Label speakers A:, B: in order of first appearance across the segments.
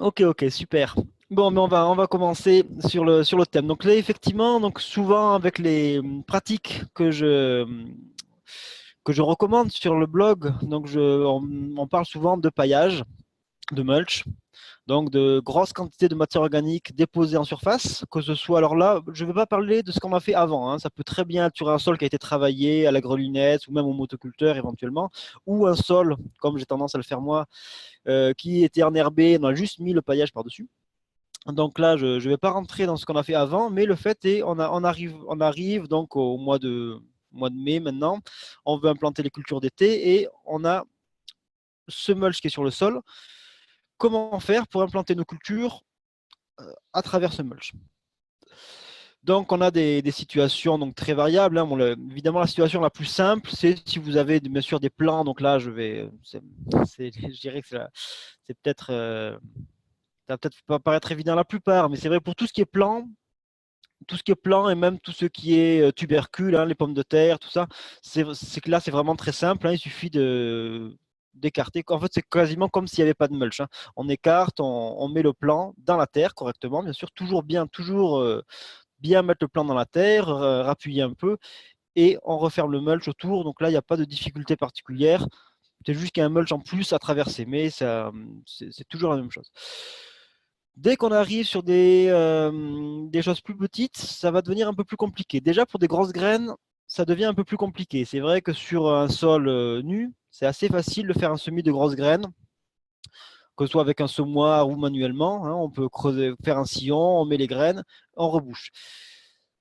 A: Ok, ok, super. Bon, mais on va commencer sur le thème. Donc là, effectivement, donc souvent avec les pratiques que je recommande sur le blog, donc on parle souvent de paillage, de mulch, donc de grosses quantités de matière organique déposée en surface, que ce soit, alors là, je ne vais pas parler de ce qu'on a fait avant, hein. Ça peut très bien être sur un sol qui a été travaillé à la grelinette ou même au motoculteur éventuellement, ou un sol, comme j'ai tendance à le faire moi, qui était enherbé, on a juste mis le paillage par-dessus. Donc là, je ne vais pas rentrer dans ce qu'on a fait avant, mais le fait est, on arrive donc au mois de mai maintenant, on veut implanter les cultures d'été et on a ce mulch qui est sur le sol. Comment faire pour implanter nos cultures à travers ce mulch? Donc, on a des situations donc, très variables, hein. Bon, évidemment, la situation la plus simple, c'est si vous avez bien sûr des plans. Donc là, je dirais que c'est peut-être, ça va peut-être pas paraître évident à la plupart, mais c'est vrai pour tout ce qui est plan et même tout ce qui est tubercule, hein, les pommes de terre, tout ça, c'est que là, c'est vraiment très simple, hein. Il suffit d'écarter. En fait, c'est quasiment comme s'il n'y avait pas de mulch, hein. On écarte, on met le plan dans la terre correctement, bien sûr, toujours bien mettre le plan dans la terre, rappuyer un peu, et on referme le mulch autour. Donc là, il n'y a pas de difficulté particulière. C'est juste qu'il y a un mulch en plus à traverser, mais c'est toujours la même chose. Dès qu'on arrive sur des choses plus petites, ça va devenir un peu plus compliqué. Déjà, pour des grosses graines, ça devient un peu plus compliqué. C'est vrai que sur un sol nu, c'est assez facile de faire un semis de grosses graines, que ce soit avec un semoir ou manuellement, hein. On peut creuser, faire un sillon, on met les graines, on rebouche.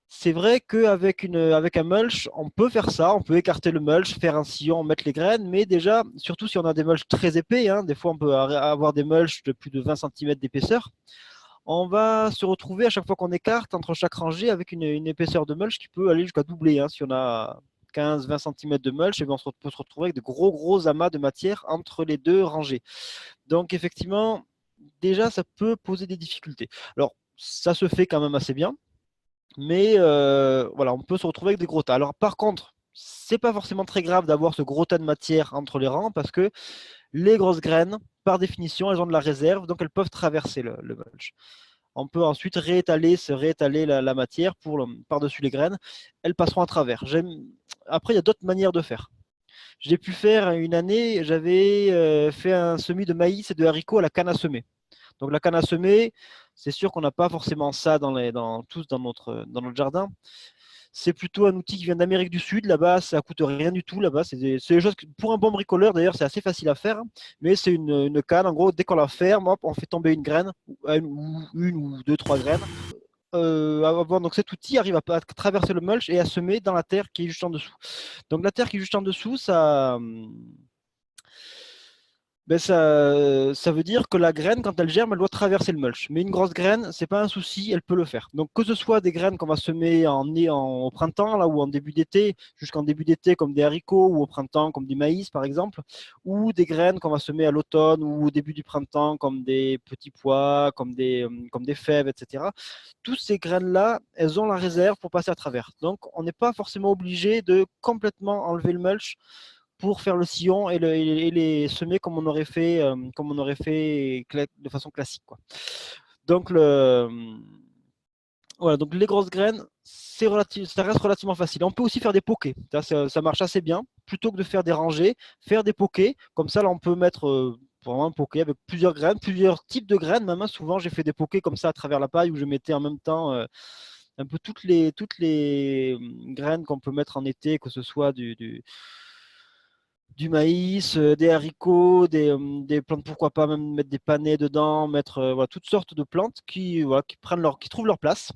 A: C'est vrai avec un mulch, on peut faire ça, on peut écarter le mulch, faire un sillon, mettre les graines, mais déjà, surtout si on a des mulchs très épais, hein, des fois on peut avoir des mulchs de plus de 20 cm d'épaisseur, on va se retrouver à chaque fois qu'on écarte entre chaque rangée avec une épaisseur de mulch qui peut aller jusqu'à doubler, hein. Si on a 15-20 cm de mulch, et bien peut se retrouver avec de gros amas de matière entre les deux rangées. Donc effectivement, déjà, ça peut poser des difficultés. Alors, ça se fait quand même assez bien, mais voilà, on peut se retrouver avec des gros tas. Alors par contre, c'est pas forcément très grave d'avoir ce gros tas de matière entre les rangs parce que les grosses graines, par définition, elles ont de la réserve, donc elles peuvent traverser le mulch. On peut ensuite réétaler la matière par-dessus les graines. Elles passeront à travers. Après, il y a d'autres manières de faire. J'ai pu faire une année, j'avais fait un semis de maïs et de haricots à la canne à semer. Donc la canne à semer, c'est sûr qu'on n'a pas forcément ça tous dans notre jardin. C'est plutôt un outil qui vient d'Amérique du Sud. Là-bas, ça coûte rien du tout. Là-bas, c'est des choses pour un bon bricoleur, d'ailleurs, c'est assez facile à faire. Mais c'est une canne. En gros, dès qu'on la ferme, hop, on fait tomber une graine, une ou deux, trois graines. Donc cet outil arrive à traverser le mulch et à semer dans la terre qui est juste en dessous. Donc la terre qui est juste en dessous, ça veut dire que la graine, quand elle germe, elle doit traverser le mulch. Mais une grosse graine, c'est pas un souci, elle peut le faire. Donc que ce soit des graines qu'on va semer au printemps, là, ou en début d'été, jusqu'en début d'été, comme des haricots, ou au printemps, comme du maïs, par exemple, ou des graines qu'on va semer à l'automne ou au début du printemps, comme des petits pois, comme des fèves, etc. Toutes ces graines-là, elles ont la réserve pour passer à travers. Donc on n'est pas forcément obligé de complètement enlever le mulch pour faire le sillon et les semer comme on aurait fait de façon classique, quoi. Donc, voilà, donc les grosses graines, ça reste relativement facile. On peut aussi faire des pokés. Ça marche assez bien. Plutôt que de faire des rangées, faire des pokés. Comme ça, là, on peut mettre vraiment un poké avec plusieurs graines, plusieurs types de graines. Même, hein. Souvent, j'ai fait des pokés comme ça à travers la paille où je mettais en même temps un peu toutes les graines qu'on peut mettre en été, que ce soit du maïs, des haricots, des plantes, pourquoi pas même mettre des panais dedans, mettre voilà, toutes sortes de plantes voilà, qui trouvent leur place.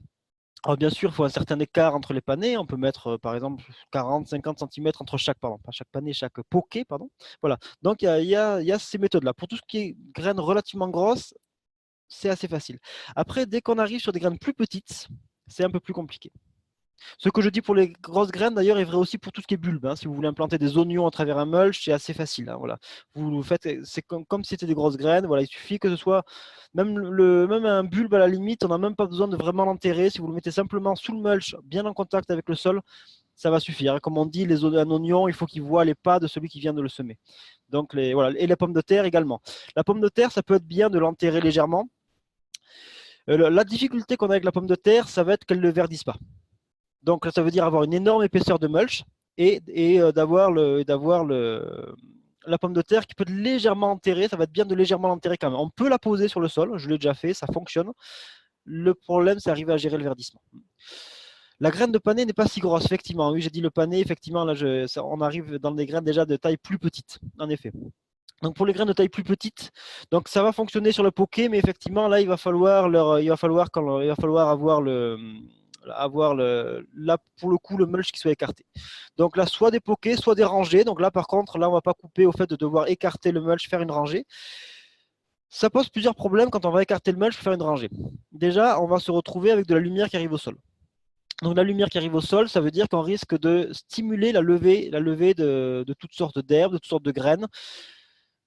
A: Alors bien sûr, il faut un certain écart entre les panais. On peut mettre par exemple 40-50 cm entre chaque, pardon, pas chaque pané, chaque poké, pardon. Voilà. Donc il y a ces méthodes-là. Pour tout ce qui est graines relativement grosses, c'est assez facile. Après, dès qu'on arrive sur des graines plus petites, c'est un peu plus compliqué. Ce que je dis pour les grosses graines, d'ailleurs, est vrai aussi pour tout ce qui est bulbe, hein. Si vous voulez implanter des oignons à travers un mulch, c'est assez facile, hein, voilà. Vous faites, c'est comme si c'était des grosses graines. Voilà, il suffit que ce soit même un bulbe à la limite, on n'a même pas besoin de vraiment l'enterrer. Si vous le mettez simplement sous le mulch, bien en contact avec le sol, ça va suffire. Comme on dit, un oignon, il faut qu'il voit les pas de celui qui vient de le semer. Donc, voilà. Et la pomme de terre également. La pomme de terre, ça peut être bien de l'enterrer légèrement. La difficulté qu'on a avec la pomme de terre, ça va être qu'elle ne verdisse pas. Donc, ça veut dire avoir une énorme épaisseur de mulch et d'avoir la pomme de terre qui peut être légèrement enterrée. Ça va être bien de légèrement l'enterrer quand même. On peut la poser sur le sol, je l'ai déjà fait, ça fonctionne. Le problème, c'est d'arriver à gérer le verdissement. La graine de panais n'est pas si grosse, effectivement. Oui, j'ai dit le panais, effectivement, là, on arrive dans des graines déjà de taille plus petite, en effet. Donc pour les graines de taille plus petite, donc ça va fonctionner sur le poké, mais effectivement là il va falloir avoir là pour le coup le mulch qui soit écarté. Donc là soit des pokés, soit des rangées. Donc là par contre là on va pas couper au fait de devoir écarter le mulch, faire une rangée. Ça pose plusieurs problèmes quand on va écarter le mulch pour faire une rangée. Déjà on va se retrouver avec de la lumière qui arrive au sol. Donc la lumière qui arrive au sol, ça veut dire qu'on risque de stimuler la levée de toutes sortes d'herbes, de toutes sortes de graines.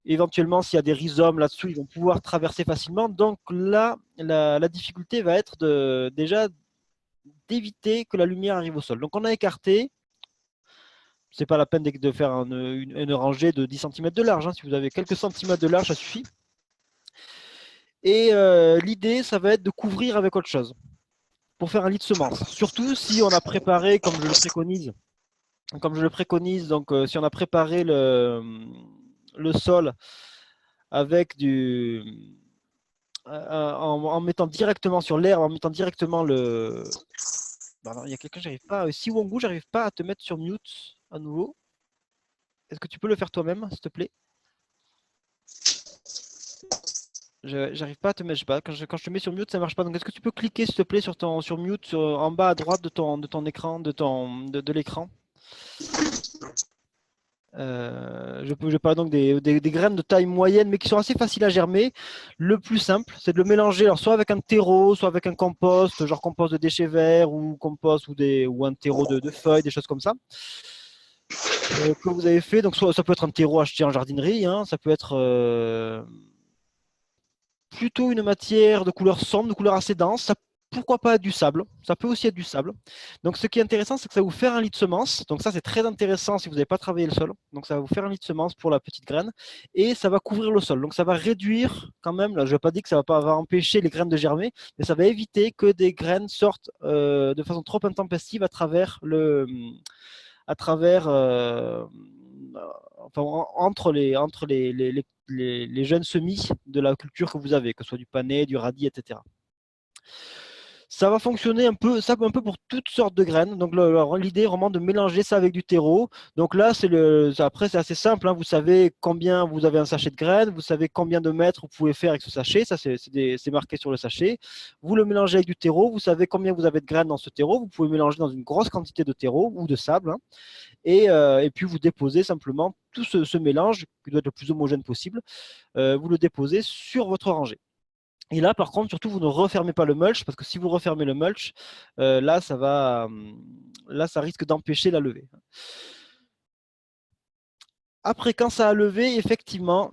A: Éventuellement, s'il y a des rhizomes là-dessous, ils vont pouvoir traverser facilement. Donc là, la difficulté va être déjà d'éviter que la lumière arrive au sol. Donc on a écarté. C'est pas la peine de faire une rangée de 10 cm de large. Hein. Si vous avez quelques centimètres de large, ça suffit. Et l'idée, ça va être de couvrir avec autre chose pour faire un lit de semences. Surtout si on a préparé, comme je le préconise, donc si on a préparé le sol avec en mettant directement sur l'herbe, en mettant directement le. Pardon, il y a quelqu'un, j'arrive pas. Siwongu, j'arrive pas à te mettre sur mute à nouveau. Est-ce que tu peux le faire toi-même, s'il te plaît? J'arrive pas à te mettre, je sais pas. Quand je te mets sur mute, ça marche pas. Donc, est-ce que tu peux cliquer, s'il te plaît, sur mute, en bas à droite de ton écran, de l'écran? Je parle donc des graines de taille moyenne, mais qui sont assez faciles à germer. Le plus simple, c'est de le mélanger alors, soit avec un terreau, soit avec un compost, genre compost de déchets verts ou compost ou un terreau de feuilles, des choses comme ça. Que vous avez fait. Donc, soit, ça peut être un terreau acheté en jardinerie, hein, ça peut être plutôt une matière de couleur sombre, de couleur assez dense. Pourquoi pas du sable? Ça peut aussi être du sable. Donc, ce qui est intéressant, c'est que ça va vous faire un lit de semences. Donc, ça, c'est très intéressant si vous n'avez pas travaillé le sol. Donc, ça va vous faire un lit de semences pour la petite graine et ça va couvrir le sol. Donc, ça va réduire quand même. Là, je ne vais pas dire que ça va empêcher les graines de germer, mais ça va éviter que des graines sortent de façon trop intempestive à travers enfin, entre les jeunes semis de la culture que vous avez, que ce soit du panais, du radis, etc. Ça va fonctionner un peu pour toutes sortes de graines. Donc l'idée est vraiment de mélanger ça avec du terreau. Donc là, après c'est assez simple. Hein. Vous savez combien vous avez un sachet de graines, vous savez combien de mètres vous pouvez faire avec ce sachet. Ça c'est marqué sur le sachet. Vous le mélangez avec du terreau. Vous savez combien vous avez de graines dans ce terreau. Vous pouvez mélanger dans une grosse quantité de terreau ou de sable. Hein. Et puis vous déposez simplement tout ce mélange qui doit être le plus homogène possible. Vous le déposez sur votre rangée. Et là, par contre, surtout, vous ne refermez pas le mulch, parce que si vous refermez le mulch, là, ça risque d'empêcher la levée. Après, quand ça a levé, effectivement,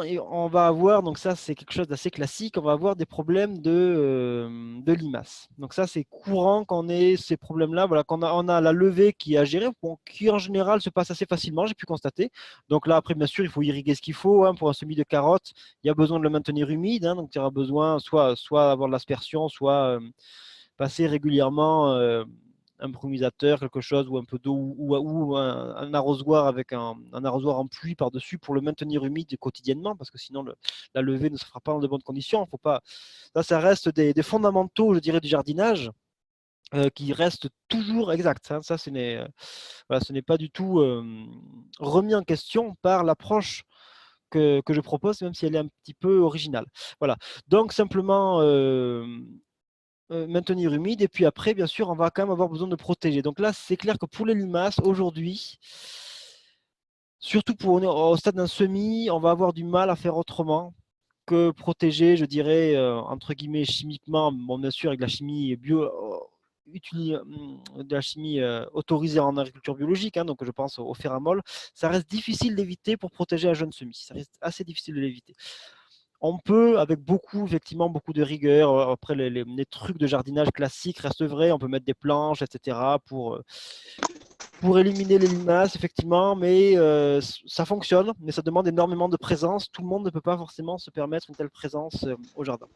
A: et on va avoir, donc ça c'est quelque chose d'assez classique, on va avoir des problèmes de limaces. Donc ça c'est courant qu'on ait ces problèmes-là, voilà, on a la levée qui est à gérer, qui en général se passe assez facilement, j'ai pu constater. Donc là après, bien sûr, il faut irriguer ce qu'il faut. Hein, pour un semis de carottes, il y a besoin de le maintenir humide, hein, donc il y aura besoin soit avoir de l'aspersion, soit passer régulièrement un brumisateur, quelque chose, ou un peu d'eau, ou un arrosoir avec un arrosoir en pluie par-dessus pour le maintenir humide quotidiennement, parce que sinon la levée ne se fera pas dans de bonnes conditions. Faut pas... Ça reste des fondamentaux, je dirais, du jardinage qui restent toujours exacts. Hein. Ça, voilà, ce n'est pas du tout remis en question par l'approche que je propose, même si elle est un petit peu originale. Voilà. Donc, simplement maintenir humide. Et puis après, bien sûr, on va quand même avoir besoin de protéger. Donc là, c'est clair que pour les limaces, aujourd'hui, surtout au stade d'un semis, on va avoir du mal à faire autrement que protéger, je dirais, entre guillemets, chimiquement, bon, bien sûr, avec la chimie bio, de la chimie autorisée en agriculture biologique, hein, donc je pense au féramol, ça reste difficile d'éviter pour protéger un jeune semis. Ça reste assez difficile de l'éviter. On peut, avec effectivement, beaucoup de rigueur, après les trucs de jardinage classiques restent vrais, on peut mettre des planches, etc. pour éliminer les limaces, effectivement, mais ça fonctionne, mais ça demande énormément de présence. Tout le monde ne peut pas forcément se permettre une telle présence au jardin.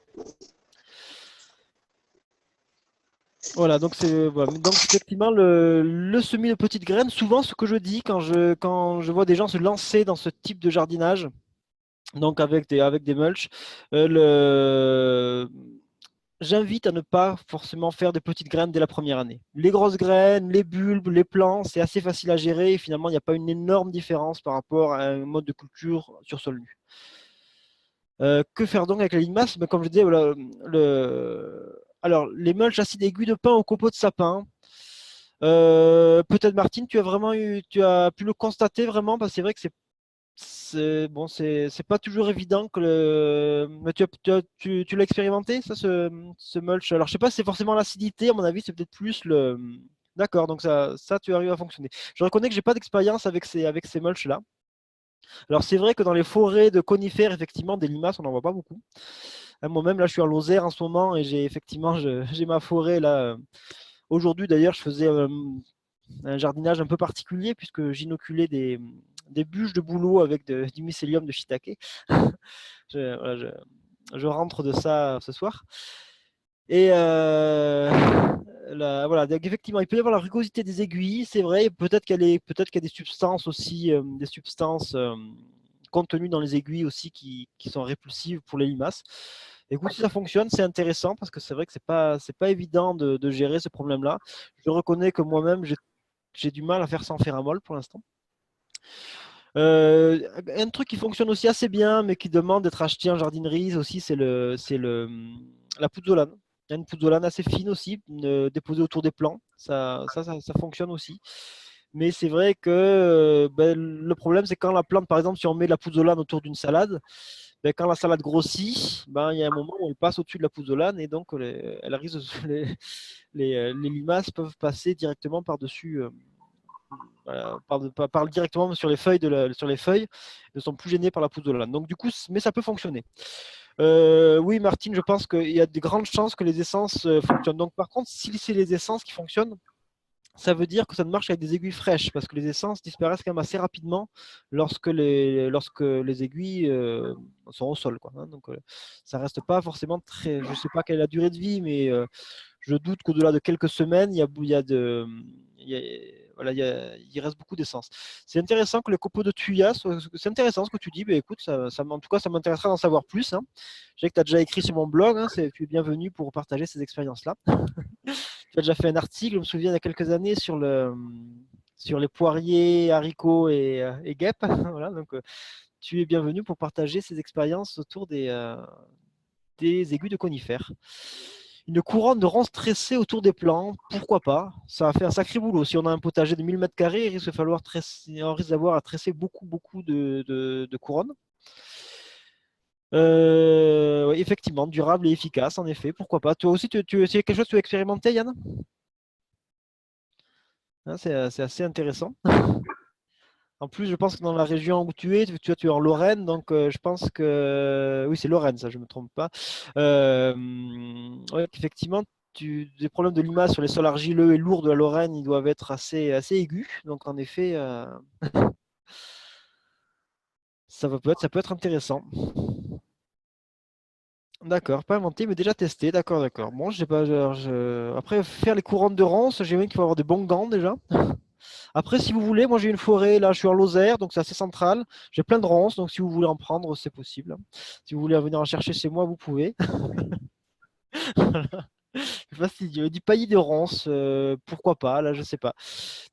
A: Voilà, donc effectivement le semis de petites graines. Souvent, ce que je dis quand je vois des gens se lancer dans ce type de jardinage, donc avec des mulch, j'invite à ne pas forcément faire des petites graines dès la première année. Les grosses graines, les bulbes, les plants, c'est assez facile à gérer. Et finalement, il n'y a pas une énorme différence par rapport à un mode de culture sur sol nu. Que faire donc avec la limace? Ben, comme je disais, voilà, alors, les mulches acides aigus de pin au copeaux de sapin. Peut-être Martine, tu as pu le constater vraiment, parce que c'est vrai que bon, c'est pas toujours évident mais tu l'as expérimenté, ça, ce mulch. Alors, je sais pas si c'est forcément l'acidité, à mon avis, c'est peut-être plus le. D'accord, donc ça, tu arrives à fonctionner. Je reconnais que j'ai pas d'expérience avec ces mulches-là. Alors, c'est vrai que dans les forêts de conifères, effectivement, des limaces, on n'en voit pas beaucoup. Moi-même, là, je suis en Lozère en ce moment et j'ai ma forêt là. Aujourd'hui, d'ailleurs, je faisais un jardinage un peu particulier puisque j'inoculais des bûches de bouleau avec du mycélium de shiitake. Voilà, je rentre de ça ce soir. Et voilà, donc effectivement, il peut y avoir la rugosité des aiguilles, c'est vrai. Peut-être qu'il y a des substances aussi, contenues dans les aiguilles aussi qui sont répulsives pour les limaces. Écoute, si ça fonctionne, c'est intéressant parce que c'est vrai que c'est pas évident de gérer ce problème-là. Je reconnais que moi-même, j'ai du mal à faire sans féramol pour l'instant. Un truc qui fonctionne aussi assez bien, mais qui demande d'être acheté en jardinerie aussi, la pouzzolane. Il y a une pouzzolane assez fine aussi, déposée autour des plants. Ça fonctionne aussi. Mais c'est vrai que ben, le problème, c'est quand la plante, par exemple, si on met de la pouzzolane autour d'une salade, ben, quand la salade grossit, ben, il y a un moment où elle passe au-dessus de la pouzzolane et donc elle risque, les limaces peuvent passer directement par-dessus. Voilà, parle directement sur les feuilles, sur les feuilles, ne sont plus gênés par la pouzzolane. Donc du coup, mais ça peut fonctionner. Oui, Martine, je pense qu'il y a de grandes chances que les essences fonctionnent. Donc par contre, si c'est les essences qui fonctionnent, ça veut dire que ça ne marche avec des aiguilles fraîches, parce que les essences disparaissent quand même assez rapidement lorsque les aiguilles sont au sol, quoi, hein. Donc ça reste pas forcément très. Je ne sais pas quelle est la durée de vie, mais je doute qu'au-delà de quelques semaines, voilà, il reste beaucoup d'essence. C'est intéressant que les copeaux de tuya, c'est intéressant ce que tu dis. Mais écoute, en tout cas, ça m'intéressera d'en savoir plus, hein. Je sais que tu as déjà écrit sur mon blog, hein, tu es bienvenu pour partager ces expériences-là. Tu as déjà fait un article, je me souviens, il y a quelques années sur les poiriers, haricots et guêpes. Voilà, donc, tu es bienvenu pour partager ces expériences autour des aigus de conifères. Une couronne de ronces tressées autour des plants, pourquoi pas? Ça a fait un sacré boulot. Si on a un potager de 1000 m², on risque d'avoir à tresser beaucoup de couronnes. Oui, effectivement, durable et efficace, en effet, pourquoi pas. Toi aussi, c'est quelque chose que tu as expérimenté, Yann? Hein, c'est assez intéressant. En plus, je pense que dans la région où tu es en Lorraine, donc je pense que oui, c'est Lorraine, ça, je ne me trompe pas. Ouais, effectivement, des problèmes de limaces sur les sols argileux et lourds de la Lorraine, ils doivent être assez aigus. Donc, en effet, ça peut être intéressant. D'accord, pas inventé, mais déjà testé. D'accord, d'accord. Bon, je sais pas. Après, faire les couronnes de ronces, j'imagine qu'il faut avoir des bons gants déjà. Après, si vous voulez, moi j'ai une forêt, là je suis en Lozère, donc c'est assez central. J'ai plein de ronces, donc si vous voulez en prendre, c'est possible, hein. Si vous voulez venir en chercher chez moi, vous pouvez. Je sais pas si du paillis de ronces, pourquoi pas, là je sais pas.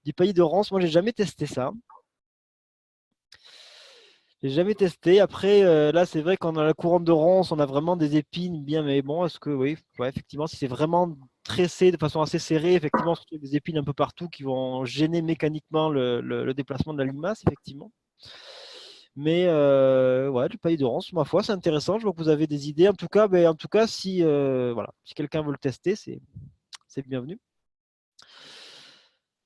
A: Du paillis de ronces, moi j'ai jamais testé ça. J'ai jamais testé. Après, là c'est vrai qu'on a la couronne de ronces, on a vraiment des épines bien, mais bon, est-ce que oui, ouais, effectivement, si c'est vraiment tressé de façon assez serrée, effectivement, surtout avec des épines un peu partout qui vont gêner mécaniquement le déplacement de la limace, effectivement. Mais ouais, du paillis de ronces, ma foi, c'est intéressant. Je vois que vous avez des idées. En tout cas, si quelqu'un veut le tester, c'est bienvenu.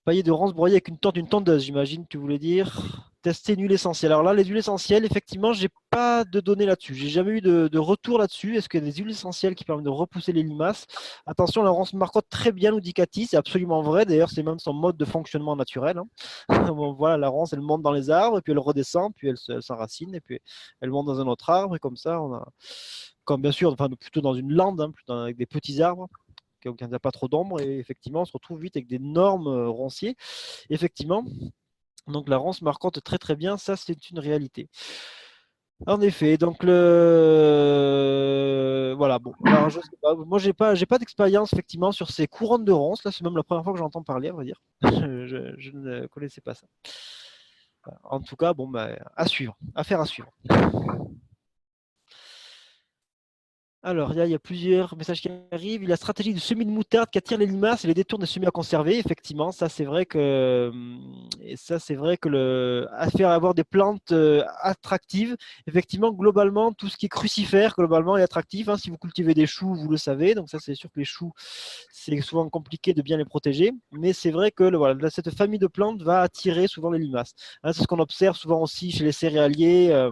A: Pailler de ronces broyées avec une tondeuse, j'imagine, tu voulais dire. Tester une huile essentielle. Alors là, les huiles essentielles, effectivement, j'ai pas de données là-dessus. J'ai jamais eu de retour là-dessus. Est-ce qu'il y a des huiles essentielles qui permettent de repousser les limaces? Attention, la ronce marcotte très bien, nous dit Cathy, c'est absolument vrai. D'ailleurs, c'est même son mode de fonctionnement naturel, hein. Bon, voilà, la ronce, elle monte dans les arbres, et puis elle redescend, puis elle s'enracine, et puis elle monte dans un autre arbre, et comme ça, on a, comme bien sûr, enfin, plutôt dans une lande, hein, plutôt avec des petits arbres qui n'a pas trop d'ombre, et effectivement, on se retrouve vite avec d'énormes ronciers. Effectivement, donc la ronce marquante très très bien, ça c'est une réalité. En effet, donc voilà, bon, alors je sais pas, moi j'ai pas d'expérience effectivement sur ces couronnes de ronces, là c'est même la première fois que j'entends parler, à vrai dire. Je ne connaissais pas ça. En tout cas, bon, bah, à suivre, affaire à suivre. Alors, il y a plusieurs messages qui arrivent. Il y a la stratégie du semis de moutarde qui attire les limaces et les détourne des semis à conserver. Effectivement, ça c'est vrai que, à faire avoir des plantes attractives. Effectivement, globalement, tout ce qui est crucifère, globalement, est attractif, hein. Si vous cultivez des choux, vous le savez. Donc ça, c'est sûr que les choux, c'est souvent compliqué de bien les protéger. Mais c'est vrai que voilà, cette famille de plantes va attirer souvent les limaces, hein. C'est ce qu'on observe souvent aussi chez les céréaliers.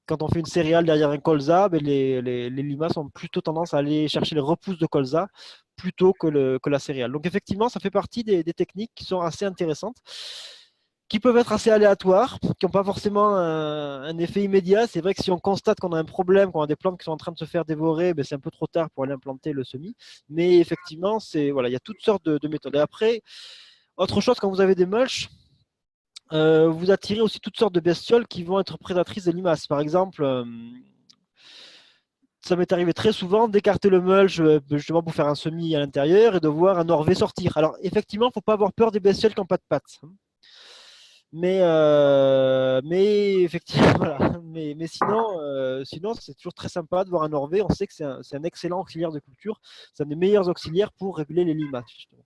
A: Quand on fait une céréale derrière un colza, ben les limaces ont plutôt tendance à aller chercher les repousses de colza plutôt que la céréale. Donc effectivement, ça fait partie des techniques qui sont assez intéressantes, qui peuvent être assez aléatoires, qui n'ont pas forcément un effet immédiat. C'est vrai que si on constate qu'on a un problème, qu'on a des plantes qui sont en train de se faire dévorer, ben c'est un peu trop tard pour aller implanter le semis. Mais effectivement, voilà, il y a toutes sortes de méthodes. Et après, autre chose, quand vous avez des mulches, vous attirez aussi toutes sortes de bestioles qui vont être prédatrices des limaces. Par exemple, ça m'est arrivé très souvent d'écarter le mulch justement pour faire un semis à l'intérieur et de voir un orvé sortir. Alors effectivement, il ne faut pas avoir peur des bestioles qui n'ont pas de pattes, hein. Mais effectivement, voilà. Mais sinon c'est toujours très sympa de voir un orvé. On sait que c'est un excellent auxiliaire de culture. C'est un des meilleurs auxiliaires pour réguler les limaces, justement.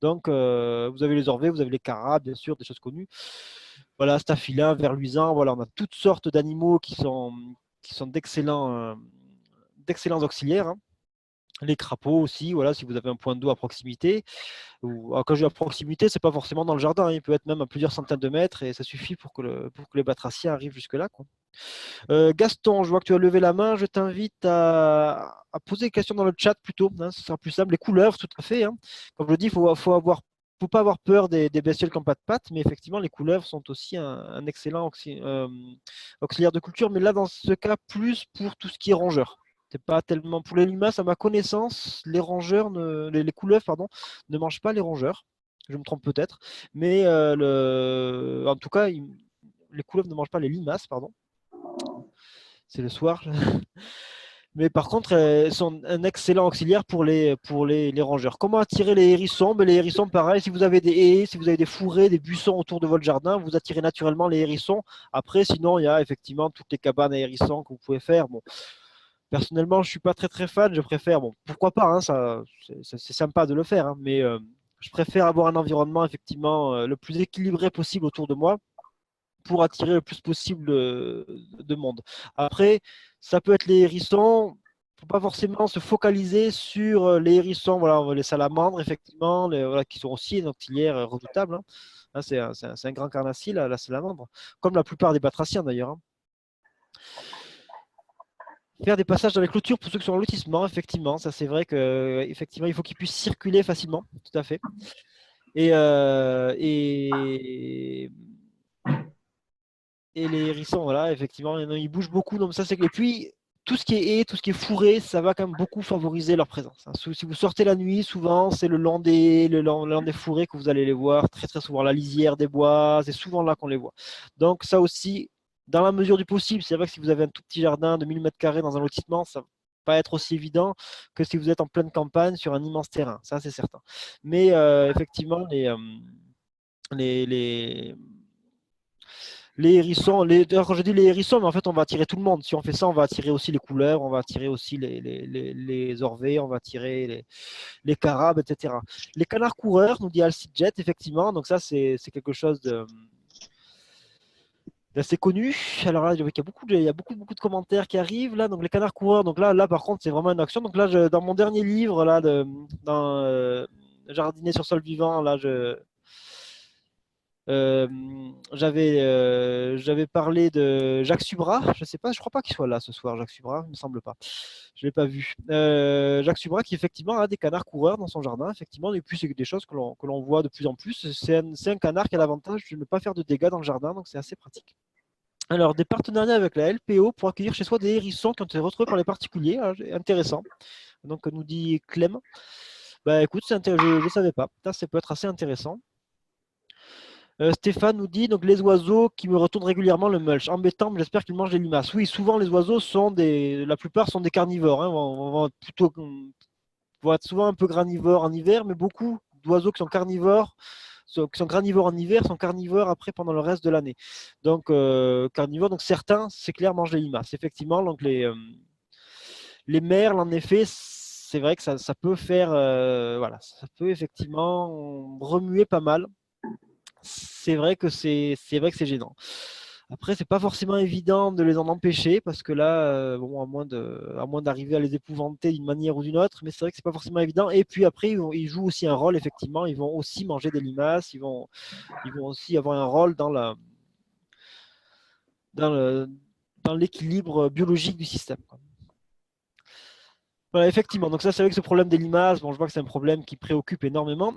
A: Donc, vous avez les orvets, vous avez les carabes, bien sûr, des choses connues. Voilà, staphylin, ver luisant, voilà, on a toutes sortes d'animaux qui sont d'excellents auxiliaires, hein. Les crapauds aussi, voilà, si vous avez un point d'eau à proximité. Alors, quand je dis à proximité, c'est pas forcément dans le jardin, hein. Il peut être même à plusieurs centaines de mètres et ça suffit pour pour que les batraciens arrivent jusque-là, quoi. Gaston, je vois que tu as levé la main. Je t'invite à poser des questions dans le chat plutôt, hein, ce sera plus simple. Les couleuvres, tout à fait, hein. Comme je le dis, faut pas avoir peur des bestioles qui n'ont pas de pattes, mais effectivement, les couleuvres sont aussi un excellent auxiliaire de culture. Mais là, dans ce cas, plus pour tout ce qui est rongeur. C'est pas tellement pour les limaces, à ma connaissance, les couleuvres, pardon, ne mangent pas les rongeurs. Je me trompe peut-être, mais en tout cas, les couleuvres ne mangent pas les limaces, pardon. C'est le soir. Mais par contre, elles sont un excellent auxiliaire pour les rongeurs. Comment attirer les hérissons? Ben, les hérissons, pareil, si vous avez des haies, si vous avez des fourrés, des buissons autour de votre jardin, vous attirez naturellement les hérissons. Après, sinon, il y a effectivement toutes les cabanes à hérissons que vous pouvez faire. Bon, personnellement, je ne suis pas très très fan. Je préfère, bon, pourquoi pas, hein, c'est sympa de le faire, hein, mais je préfère avoir un environnement effectivement le plus équilibré possible autour de moi pour attirer le plus possible de monde. Après, ça peut être les hérissons. Il ne faut pas forcément se focaliser sur les hérissons, voilà, les salamandres, effectivement, voilà, qui sont aussi une auxiliaire redoutable, hein. Là, c'est un grand carnassier, la salamandre, comme la plupart des batraciens d'ailleurs, hein. Faire des passages dans les clôtures pour ceux qui sont en lotissement, effectivement, ça c'est vrai que effectivement, il faut qu'ils puissent circuler facilement, tout à fait. Et les hérissons, voilà, effectivement, ils bougent beaucoup. Donc ça, et puis, tout ce qui est haie, tout ce qui est fourré, ça va quand même beaucoup favoriser leur présence, hein. Si vous sortez la nuit, souvent, c'est le long des fourrés que vous allez les voir très très souvent. La lisière des bois, c'est souvent là qu'on les voit. Donc ça aussi, dans la mesure du possible, c'est vrai que si vous avez un tout petit jardin de 1000 m² dans un lotissement, ça va pas être aussi évident que si vous êtes en pleine campagne sur un immense terrain, ça c'est certain. Mais effectivement, les, les hérissons, d'ailleurs, quand je dis les hérissons, mais en fait, on va attirer tout le monde. Si on fait ça, on va attirer aussi les couleuvres, on va attirer aussi les orvets, on va attirer les carabes, etc. Les canards coureurs, nous dit Alcide Jet, effectivement. Donc ça, c'est quelque chose d'assez connu. Alors là, il y a beaucoup de commentaires qui arrivent là. Donc les canards coureurs, donc là par contre, c'est vraiment une action. Donc là, dans mon dernier livre là, jardiner sur sol vivant, là, euh, j'avais parlé de Jacques Subra. Je sais pas, je crois pas qu'il soit là ce soir, Jacques Subra, il me semble pas. Je l'ai pas vu. Jacques Subra qui effectivement a des canards coureurs dans son jardin, effectivement, et puis c'est des choses que l'on voit de plus en plus. C'est un canard qui a l'avantage de ne pas faire de dégâts dans le jardin, donc c'est assez pratique. Alors, des partenariats avec la LPO pour accueillir chez soi des hérissons qui ont été retrouvés par les particuliers. Ah, intéressant. Donc, nous dit Clem. Bah écoute, je ne savais pas. Ça peut être assez intéressant. Stéphane nous dit donc les oiseaux qui me retournent régulièrement le mulch. Embêtant, mais j'espère qu'ils mangent des limaces. Oui, souvent les oiseaux la plupart sont des carnivores. Hein. Vont être souvent un peu granivores en hiver, mais beaucoup d'oiseaux qui sont carnivores, qui sont granivores en hiver, sont carnivores après pendant le reste de l'année. Donc carnivores, donc certains, c'est clair, mangent les limaces. Effectivement, donc les merles, en effet, c'est vrai que ça peut faire, voilà, ça peut effectivement remuer pas mal. C'est vrai que c'est gênant. Après, c'est pas forcément évident de les en empêcher parce que là, bon, à moins d'arriver à les épouvanter d'une manière ou d'une autre, mais c'est vrai que c'est pas forcément évident. Et puis après, ils jouent aussi un rôle, effectivement. Ils vont aussi manger des limaces, ils vont aussi avoir un rôle dans le, dans l'équilibre biologique du système. Voilà, effectivement. Donc ça, c'est vrai que ce problème des limaces, bon, je vois que c'est un problème qui préoccupe énormément.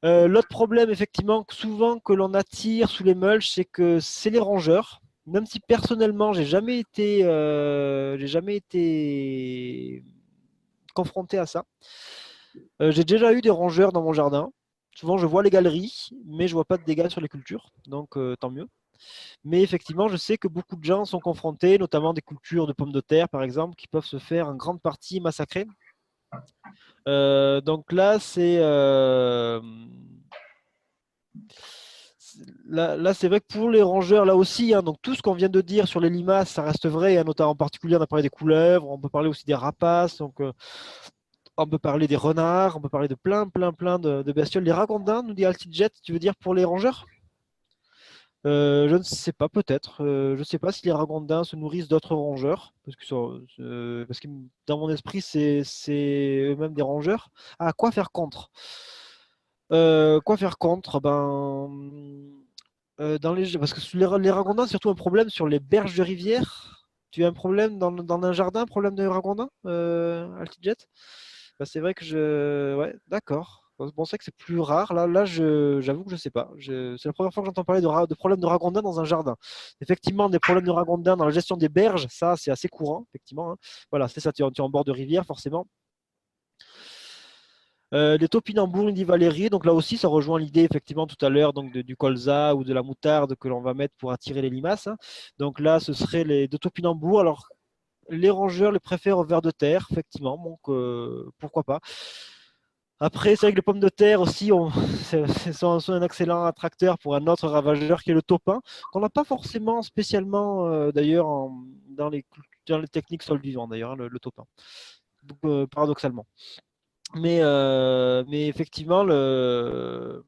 A: L'autre problème, effectivement, souvent que l'on attire sous les mulches, c'est que c'est les rongeurs. Même si personnellement, j'ai jamais été confronté à ça. J'ai déjà eu des rongeurs dans mon jardin. Souvent, je vois les galeries, mais je vois pas de dégâts sur les cultures, donc tant mieux. Mais effectivement, je sais que beaucoup de gens sont confrontés, notamment des cultures de pommes de terre, par exemple, qui peuvent se faire en grande partie massacrer. Donc là, là, c'est vrai que pour les rongeurs, là aussi, hein, donc tout ce qu'on vient de dire sur les limaces, ça reste vrai, hein, notamment en particulier, on a parlé des couleuvres, on peut parler aussi des rapaces, donc on peut parler des renards, on peut parler de plein de bestioles. Les ragondins, nous dit Altijet, tu veux dire pour les rongeurs? Je ne sais pas, peut-être. Je ne sais pas si les ragondins se nourrissent d'autres rongeurs, parce que dans mon esprit, c'est eux-mêmes des rongeurs. Ah, quoi faire contre? Quoi faire contre? Parce que les ragondins, c'est surtout un problème sur les berges de rivière. Tu as un problème dans un jardin, un problème de ragondins, Altijet? Bah, c'est vrai que Ouais, d'accord. Bon, c'est vrai que c'est plus rare. Là, j'avoue que je sais pas. C'est la première fois que j'entends parler de problèmes de ragondins dans un jardin. Effectivement, des problèmes de ragondins dans la gestion des berges, ça, c'est assez courant, effectivement. Hein. Voilà, c'est ça, tu es en bord de rivière, forcément. Les topinambours, dit Valérie. Donc là aussi, ça rejoint l'idée effectivement tout à l'heure donc du colza ou de la moutarde que l'on va mettre pour attirer les limaces. Hein. Donc là, ce serait les deux topinambours. Alors les rongeurs les préfèrent au ver de terre, effectivement. Donc pourquoi pas. Après, c'est vrai que les pommes de terre aussi sont un excellent attracteur pour un autre ravageur qui est le taupin, qu'on n'a pas forcément spécialement d'ailleurs dans les techniques sol vivant d'ailleurs, hein, le taupin. Donc, paradoxalement. Mais effectivement, le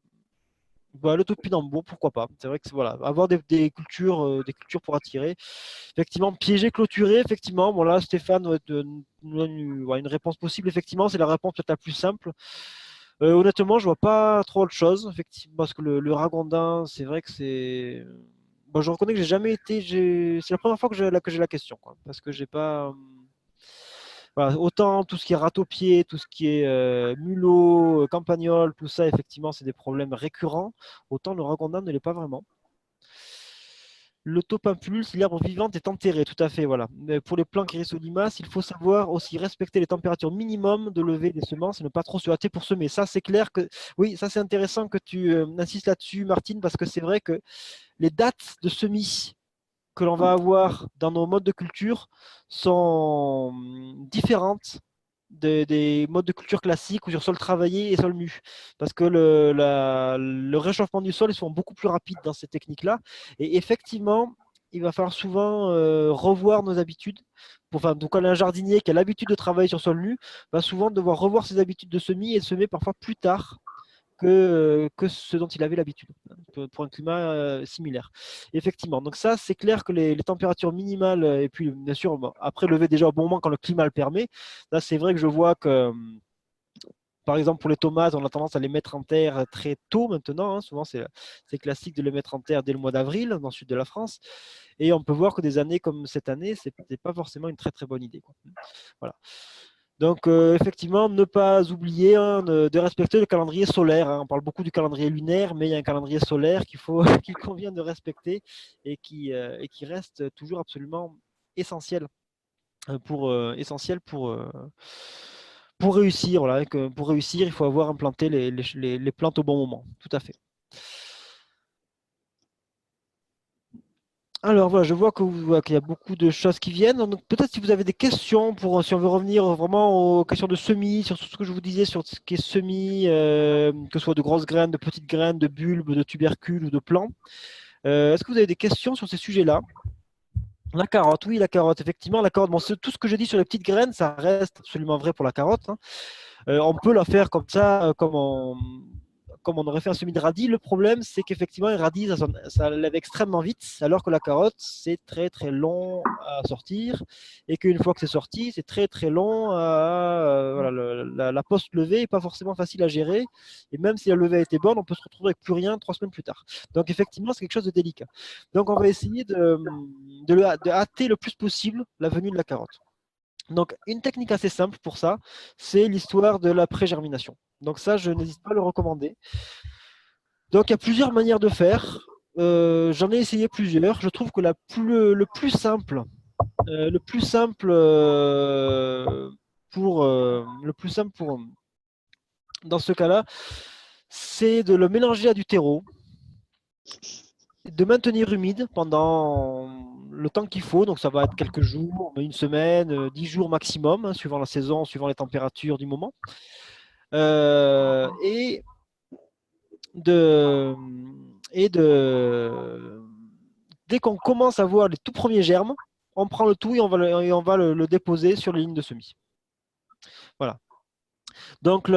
A: topinambour, pourquoi pas. C'est vrai que voilà, avoir des cultures pour attirer. Effectivement, piéger, clôturer, effectivement. Bon là, Stéphane nous donne une réponse possible. Effectivement, c'est la réponse peut-être la plus simple. Honnêtement, je vois pas trop autre chose, effectivement, parce que le ragondin, c'est vrai que c'est. Bon, je reconnais que j'ai jamais été. C'est la première fois que j'ai la question, quoi, parce que j'ai pas. Voilà, autant tout ce qui est râteau-pied, tout ce qui est mulot, campagnol, tout ça, effectivement, c'est des problèmes récurrents. Autant le ragondin ne l'est pas vraiment. Le topinpulse, si l'herbe vivante est enterrée, tout à fait, voilà. Mais pour les plants qui risquent aux limaces, il faut savoir aussi respecter les températures minimum de levée des semences et ne pas trop se hâter pour semer. Ça, c'est clair que, oui, ça c'est intéressant que tu insistes là-dessus, Martine, parce que c'est vrai que les dates de semis que l'on va avoir dans nos modes de culture sont différentes des modes de culture classiques ou sur sol travaillé et sol nu. Parce que le réchauffement du sol est souvent beaucoup plus rapide dans ces techniques-là. Et effectivement, il va falloir souvent revoir nos habitudes. Donc, un jardinier qui a l'habitude de travailler sur sol nu va souvent devoir revoir ses habitudes de semis et semer parfois plus tard que ce dont il avait l'habitude, pour un climat similaire. Effectivement, donc ça, c'est clair que les températures minimales, et puis bien sûr, bon, après lever déjà au bon moment quand le climat le permet, là, c'est vrai que je vois que Par exemple, pour les tomates, on a tendance à les mettre en terre très tôt maintenant, hein. Souvent, c'est classique de les mettre en terre dès le mois d'avril dans le sud de la France. Et on peut voir que des années comme cette année, ce n'est pas forcément une très très bonne idée, quoi. Voilà. Donc, effectivement, ne pas oublier, hein, de respecter le calendrier solaire, hein. On parle beaucoup du calendrier lunaire, mais il y a un calendrier solaire qu'il convient de respecter et qui reste toujours absolument essentiel pour réussir. Voilà, pour réussir, il faut avoir implanté les plantes au bon moment. Tout à fait. Alors voilà, je vois qu'il y a beaucoup de choses qui viennent. Donc peut-être si vous avez des questions si on veut revenir vraiment aux questions de semis, sur tout ce que je vous disais sur ce qui est semis, que ce soit de grosses graines, de petites graines, de bulbes, de tubercules ou de plants. Est-ce que vous avez des questions sur ces sujets-là? La carotte, oui, la carotte, effectivement, la carotte. Bon, tout ce que je dis sur les petites graines, ça reste absolument vrai pour la carotte, hein. On peut la faire comme ça, comme on aurait fait un semis de radis. Le problème, c'est qu'effectivement, un radis, ça lève extrêmement vite, alors que la carotte, c'est très très long à sortir, et qu'une fois que c'est sorti, c'est très très long voilà, la post-levée n'est pas forcément facile à gérer, et même si la levée a été bonne, on peut se retrouver avec plus rien 3 semaines plus tard. Donc effectivement, c'est quelque chose de délicat. Donc on va essayer de hâter le plus possible la venue de la carotte. Donc, une technique assez simple pour ça, c'est l'histoire de la pré-germination. Donc ça, je n'hésite pas à le recommander. Donc, il y a plusieurs manières de faire. J'en ai essayé plusieurs. Je trouve que le plus simple, le plus simple pour dans ce cas-là, c'est de le mélanger à du terreau, de maintenir humide pendant le temps qu'il faut. Donc, ça va être quelques jours, une semaine, 10 jours maximum, hein, suivant la saison, suivant les températures du moment. Et de, et de dès qu'on commence à voir les tout premiers germes, on prend le tout et on va le déposer sur les lignes de semis. Voilà. Donc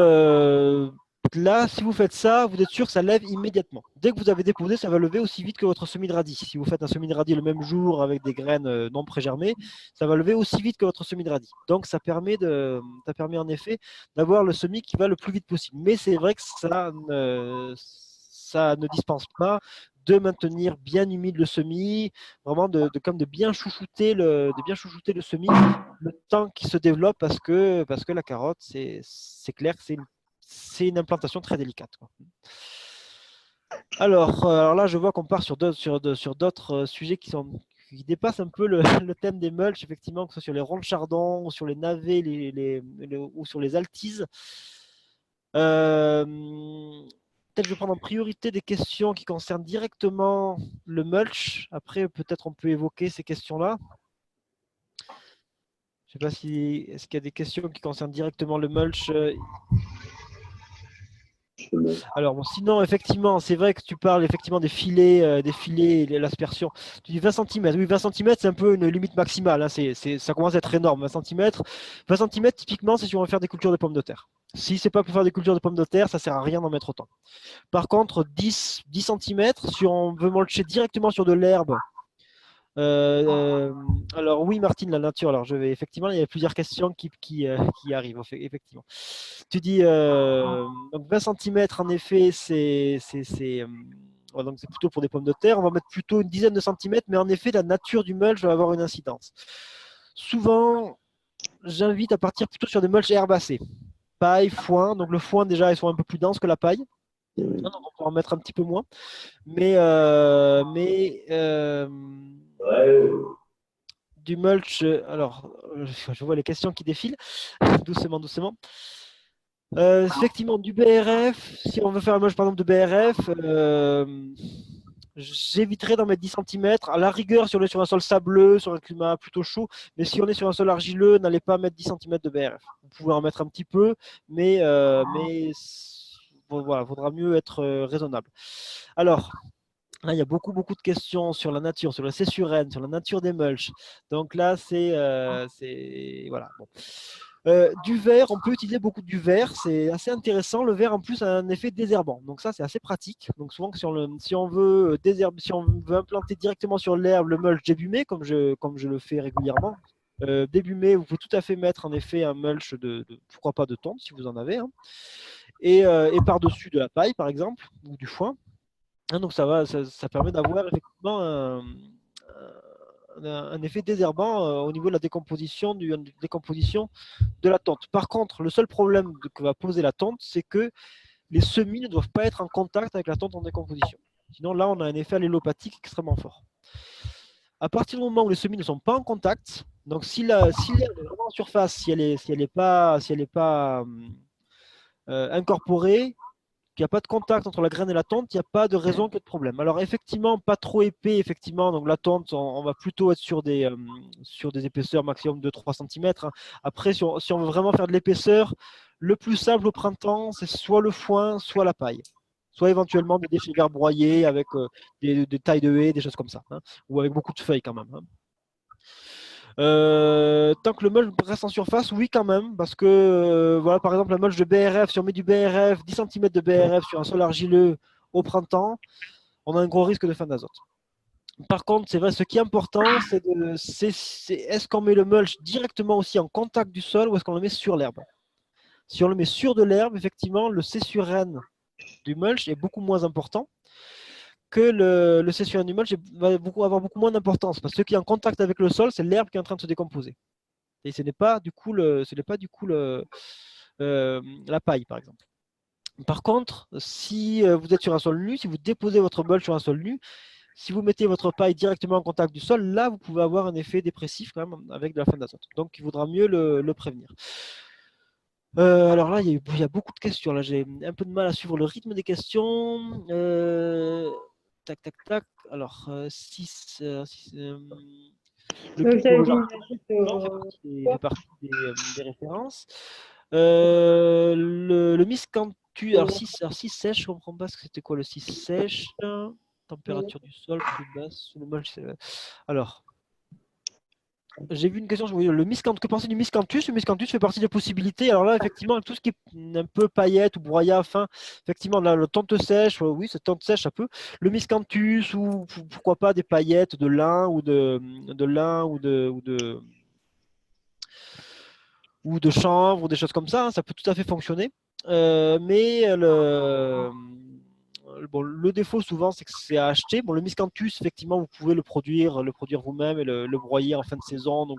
A: là, si vous faites ça, vous êtes sûr que ça lève immédiatement. Dès que vous avez déposé, ça va lever aussi vite que votre semis de radis. Si vous faites un semis de radis le même jour avec des graines non prégermées, ça va lever aussi vite que votre semis de radis. Donc ça permet en effet d'avoir le semis qui va le plus vite possible. Mais c'est vrai que ça ne dispense pas de maintenir bien humide le semis, vraiment comme de bien chouchouter le semis le temps qu'il se développe parce que la carotte, c'est clair que c'est une implantation très délicate, quoi. Alors là, je vois qu'on part sur d'autres sujets qui dépassent un peu le thème des mulch, effectivement, que ce soit sur les ronds de chardon, ou sur les navets, ou sur les altises. Peut-être je vais prendre en priorité des questions qui concernent directement le mulch. Après, peut-être on peut évoquer ces questions-là. Je ne sais pas si est-ce qu'il y a des questions qui concernent directement le mulch. Alors bon, sinon, effectivement, c'est vrai que tu parles effectivement des filets et l'aspersion. Tu dis 20 cm. Oui, 20 cm, c'est un peu une limite maximale, hein. Ça commence à être énorme, 20 cm. 20 cm, typiquement, c'est si on veut faire des cultures de pommes de terre. Si c'est pas pour faire des cultures de pommes de terre, ça sert à rien d'en mettre autant. Par contre, 10 cm, si on veut mulcher directement sur de l'herbe. Alors oui, Martine, la nature. Alors effectivement, il y a plusieurs questions qui arrivent, effectivement. Tu dis donc 20 cm, en effet, donc c'est plutôt pour des pommes de terre. On va mettre plutôt une dizaine de centimètres, mais en effet, la nature du mulch va avoir une incidence. Souvent, j'invite à partir plutôt sur des mulch herbacés. Paille, foin. Donc le foin, déjà, ils sont un peu plus denses que la paille. Donc on peut en mettre un petit peu moins. Du mulch, alors, je vois les questions qui défilent, doucement, doucement. Effectivement, du BRF, si on veut faire un mulch par exemple de BRF, j'éviterais d'en mettre 10 cm. À la rigueur, si on est sur un sol sableux, sur un climat plutôt chaud, mais si on est sur un sol argileux, n'allez pas mettre 10 cm de BRF. Vous pouvez en mettre un petit peu, mais voilà, vaudra mieux être raisonnable. Alors, là, il y a beaucoup, beaucoup de questions sur la nature, sur la céssurène, sur la nature des mulches. Donc là, voilà. Bon. Du verre, on peut utiliser beaucoup du verre, c'est assez intéressant. Le verre, en plus, a un effet désherbant. Donc ça, c'est assez pratique. Donc souvent, si on veut implanter directement sur l'herbe le mulch débumé, comme je le fais régulièrement, début mai, vous pouvez tout à fait mettre en effet un mulch pourquoi pas de tonte si vous en avez, hein, et par-dessus de la paille par exemple, ou du foin. Hein, donc ça permet d'avoir effectivement un effet désherbant au niveau de la décomposition, décomposition de la tonte. Par contre, le seul problème que va poser la tonte, c'est que les semis ne doivent pas être en contact avec la tonte en décomposition. Sinon, là, on a un effet allélopathique extrêmement fort. À partir du moment où les semis ne sont pas en contact, donc si l'herbe est vraiment en surface, si elle n'est pas incorporée, qu'il n'y a pas de contact entre la graine et la tonte, il n'y a pas de raison qu'il y ait de problème. Alors effectivement, pas trop épais, effectivement, donc la tonte, on va plutôt être sur des épaisseurs maximum de 3 cm. Hein. Après, si on veut vraiment faire de l'épaisseur, le plus simple au printemps, c'est soit le foin, soit la paille. Soit éventuellement des déchets verts broyés avec des tailles de haies, des choses comme ça. Hein, ou avec beaucoup de feuilles quand même. Hein. Tant que le mulch reste en surface, oui quand même, parce que voilà, par exemple, un mulch de BRF, si on met du BRF, 10 cm de BRF sur un sol argileux au printemps, on a un gros risque de fin d'azote. Par contre, c'est vrai, ce qui est important, c'est est-ce qu'on met le mulch directement aussi en contact du sol ou est-ce qu'on le met sur l'herbe? Si on le met sur de l'herbe, effectivement, le C sur N du mulch est beaucoup moins important que le C sur N du mulch va avoir beaucoup moins d'importance, parce que ce qui est en contact avec le sol, c'est l'herbe qui est en train de se décomposer. Et ce n'est pas du coup, la paille, par exemple. Par contre, si vous êtes sur un sol nu, si vous déposez votre mulch sur un sol nu, si vous mettez votre paille directement en contact du sol, là, vous pouvez avoir un effet dépressif quand même avec de la fin d'azote. Donc, il vaudra mieux le prévenir. Alors là, il y a beaucoup de questions. Là, j'ai un peu de mal à suivre le rythme des questions. Tac, tac, tac. Alors, 6. Le
B: Donc,
A: culture au jardin
B: j'imagine
A: fait partie des références. Le miscanthus, alors 6 sèche, je ne comprends pas ce que c'était quoi le 6 sèche. Température du sol plus basse. Alors, j'ai vu une question sur le miscanthus. Que penser du miscanthus? Le miscanthus fait partie des possibilités. Alors là, effectivement, tout ce qui est un peu paillette ou broyat, enfin, effectivement, là, le tente sèche, oui, cette tente sèche, ça peut. Le miscanthus ou pourquoi pas des paillettes de lin ou de lin ou de chanvre ou des choses comme ça, hein, ça peut tout à fait fonctionner. Mais le défaut souvent, c'est que c'est à acheter. Bon, le miscanthus, effectivement, vous pouvez le produire vous-même et le broyer en fin de saison. Donc,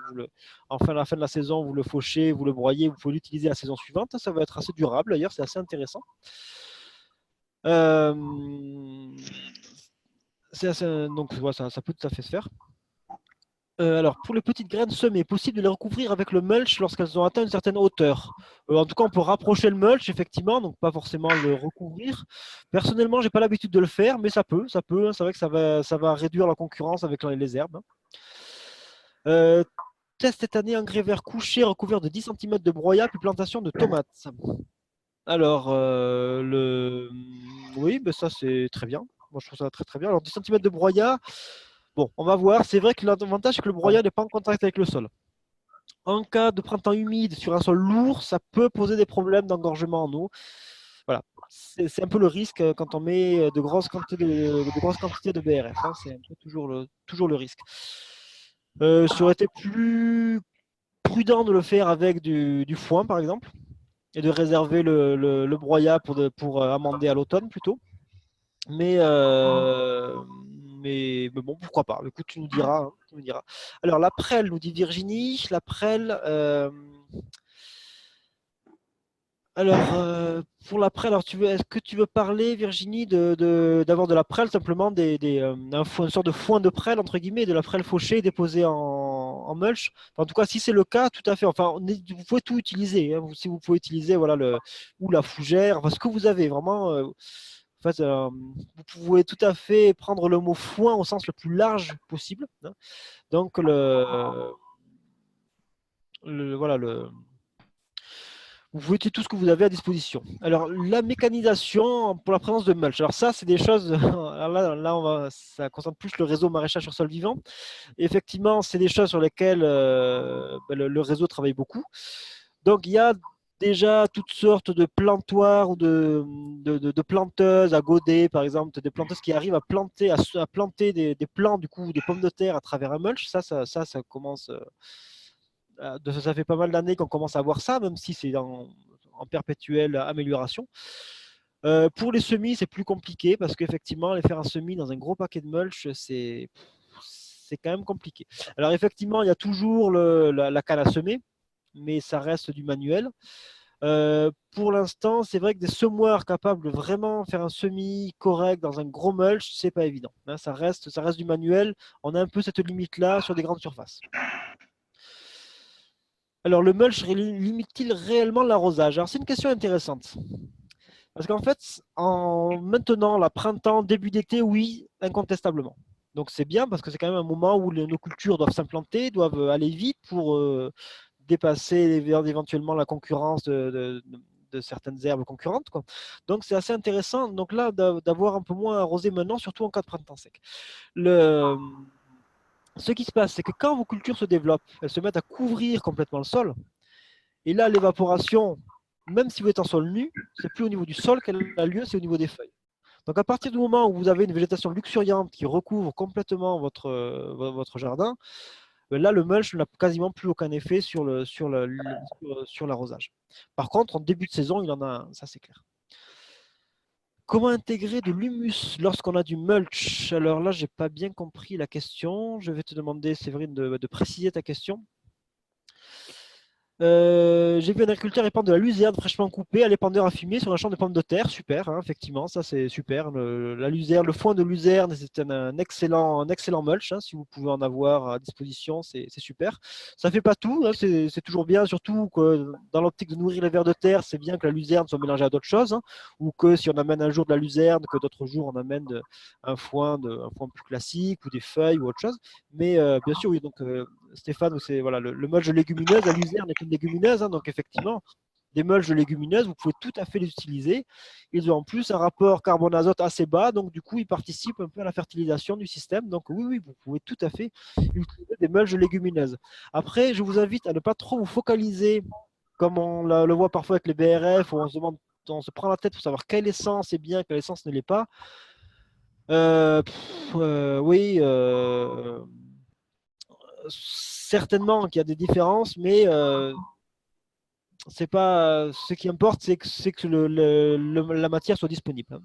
A: à la fin de la saison, vous le fauchez, vous le broyez, vous pouvez l'utiliser la saison suivante. Ça va être assez durable d'ailleurs, c'est assez intéressant. Donc, voilà, ça peut tout à fait se faire. Alors, pour les petites graines semées, possible de les recouvrir avec le mulch lorsqu'elles ont atteint une certaine hauteur. En tout cas, on peut rapprocher le mulch, effectivement, donc pas forcément le recouvrir. Personnellement, j'ai pas l'habitude de le faire, mais ça peut. Hein. C'est vrai que ça va réduire la concurrence avec les herbes. Hein. Test cette année engrais vert couché recouvert de 10 cm de broyat puis plantation de tomates. Alors, oui, ben ça c'est très bien. Moi, je trouve ça très très bien. Alors, 10 cm de broyat. Bon, on va voir. C'est vrai que l'avantage, c'est que le broyat n'est pas en contact avec le sol. En cas de printemps humide sur un sol lourd, ça peut poser des problèmes d'engorgement en eau. Voilà. C'est un peu le risque quand on met de grosses quantités de BRF. Hein. C'est un peu toujours le risque. Ça aurait été plus prudent de le faire avec du foin, par exemple, et de réserver le broyat pour amender à l'automne plutôt. Mais bon, pourquoi pas. Écoute, tu nous diras. Hein, tu nous diras. Alors, la prêle, nous dit Virginie. La prêle. Alors, pour la prêle, est-ce que tu veux parler, Virginie, d'avoir de la prêle, simplement une sorte de foin de prêle, entre guillemets, de la prêle fauchée déposée en mulch? Enfin, en tout cas, si c'est le cas, tout à fait. Enfin, vous pouvez tout utiliser. Hein, si vous pouvez utiliser voilà, ou la fougère, enfin, ce que vous avez, vraiment. En fait, vous pouvez tout à fait prendre le mot foin au sens le plus large possible. Hein. Donc, voilà, vous pouvez utiliser tout ce que vous avez à disposition. Alors, la mécanisation pour la présence de mulch. Alors ça, c'est des choses, là ça concerne plus le réseau maraîchage sur sol vivant. Et effectivement, c'est des choses sur lesquelles le réseau travaille beaucoup. Donc, il y a déjà toutes sortes de plantoirs ou de planteuses à godet, par exemple, des planteuses qui arrivent à planter des plants, du coup, des pommes de terre à travers un mulch. Ça commence ça fait pas mal d'années qu'on commence à voir ça, même si c'est en perpétuelle amélioration. Pour les semis, c'est plus compliqué parce qu'effectivement, aller faire un semis dans un gros paquet de mulch, c'est quand même compliqué. Alors effectivement, il y a toujours la canne à semer, mais ça reste du manuel. Pour l'instant, c'est vrai que des semoirs capables de vraiment faire un semis correct dans un gros mulch, c'est pas évident. Hein, ça reste du manuel. On a un peu cette limite-là sur des grandes surfaces. Alors, le mulch limite-t-il réellement l'arrosage? Alors, c'est une question intéressante. Parce qu'en fait, maintenant, la printemps, début d'été, oui, incontestablement. Donc, c'est bien parce que c'est quand même un moment où nos cultures doivent s'implanter, doivent aller vite pour dépasser éventuellement la concurrence de certaines herbes concurrentes, quoi. Donc, c'est assez intéressant. Donc là, d'avoir un peu moins arrosé maintenant, surtout en cas de printemps sec. Ce qui se passe, c'est que quand vos cultures se développent, elles se mettent à couvrir complètement le sol. Et là, l'évaporation, même si vous êtes en sol nu, c'est plus au niveau du sol qu'elle a lieu, c'est au niveau des feuilles. Donc à partir du moment où vous avez une végétation luxuriante qui recouvre complètement votre jardin, là, le mulch n'a quasiment plus aucun effet sur l'arrosage. Par contre, en début de saison, il en a un, ça c'est clair. Comment intégrer de l'humus lorsqu'on a du mulch? Alors là, j'ai pas bien compris la question. Je vais te demander, Séverine, de préciser ta question. J'ai vu un agriculteur épandre de la luzerne fraîchement coupée à l'épandeur à fumier sur un champ de pommes de terre. Super, hein, effectivement, ça c'est super. La luzerne, le foin de luzerne, c'est un excellent mulch. Hein, si vous pouvez en avoir à disposition, c'est super. Ça fait pas tout, hein, c'est toujours bien, surtout que dans l'optique de nourrir les vers de terre, c'est bien que la luzerne soit mélangée à d'autres choses, hein, ou que si on amène un jour de la luzerne, que d'autres jours on amène un foin plus classique ou des feuilles ou autre chose. Mais bien sûr, oui, donc Stéphane, c'est voilà, le mulch de légumineuses, la luzerne est une légumineuse, hein, donc effectivement, des mulches de légumineuses, vous pouvez tout à fait les utiliser. Ils ont en plus un rapport carbone-azote assez bas, donc du coup, ils participent un peu à la fertilisation du système. Donc oui, oui, vous pouvez tout à fait utiliser des mulches de légumineuses. Après, je vous invite à ne pas trop vous focaliser, comme on le voit parfois avec les BRF, où on se demande, on se prend la tête pour savoir quelle essence est bien, quelle essence ne l'est pas. Oui, certainement qu'il y a des différences, mais c'est pas ce qui importe, c'est que la matière soit disponible.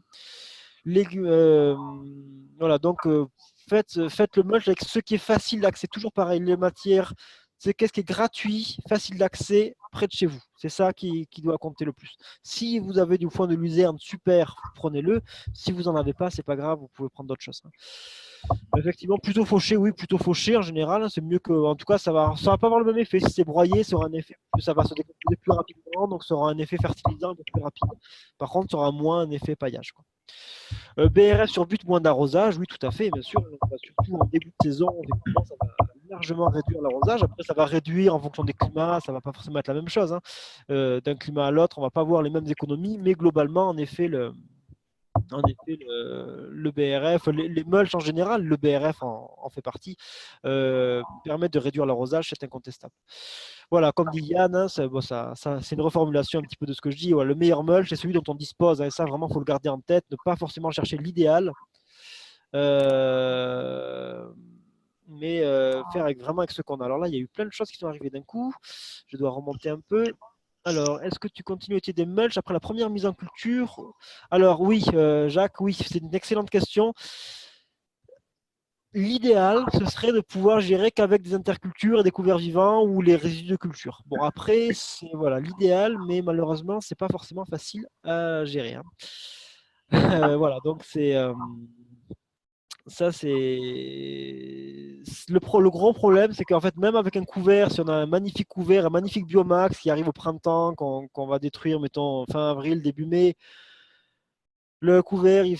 A: Voilà, donc faites le mulch avec ce qui est facile d'accès. Toujours pareil, les matières, c'est qu'est-ce qui est gratuit, facile d'accès, près de chez vous. C'est ça qui doit compter le plus. Si vous avez du foin de luzerne, super, prenez-le. Si vous n'en avez pas, c'est pas grave, vous pouvez prendre d'autres choses. Hein. Effectivement, plutôt fauché, oui, plutôt fauché en général. Hein, c'est mieux que. En tout cas, ça va pas avoir le même effet. Si c'est broyé, ça aura un effet. Ça va se décomposer plus rapidement, donc ça aura un effet fertilisant un peu plus rapide. Par contre, ça aura moins un effet paillage, quoi. BRF sur but, moins d'arrosage, oui, tout à fait, bien sûr. Surtout en début de saison, effectivement, ça va largement réduire l'arrosage. Après, ça va réduire en fonction des climats, ça ne va pas forcément être la même chose. Hein. D'un climat à l'autre, on ne va pas avoir les mêmes économies, mais globalement, en effet, le BRF, les mulches en général, le BRF en fait partie, permettent de réduire l'arrosage, c'est incontestable. Voilà, comme dit Yann, hein, c'est une reformulation un petit peu de ce que je dis. Ouais, le meilleur mulch, c'est celui dont on dispose. Hein, et ça, vraiment, il faut le garder en tête, ne pas forcément chercher l'idéal, mais faire vraiment avec ce qu'on a. Alors là, il y a eu plein de choses qui sont arrivées d'un coup. Je dois remonter un peu. Alors, est-ce que tu continues à utiliser des mulch après la première mise en culture? Alors oui, Jacques, oui, c'est une excellente question. L'idéal, ce serait de pouvoir gérer qu'avec des intercultures et des couverts vivants ou les résidus de culture. Bon, après, c'est voilà, l'idéal, mais malheureusement, c'est pas forcément facile à gérer. Hein. Voilà, donc ça, c'est le gros problème, c'est qu'en fait, même avec un couvert, si on a un magnifique couvert, un magnifique biomax qui arrive au printemps, qu'on va détruire, mettons, fin avril, début mai, le couvert, il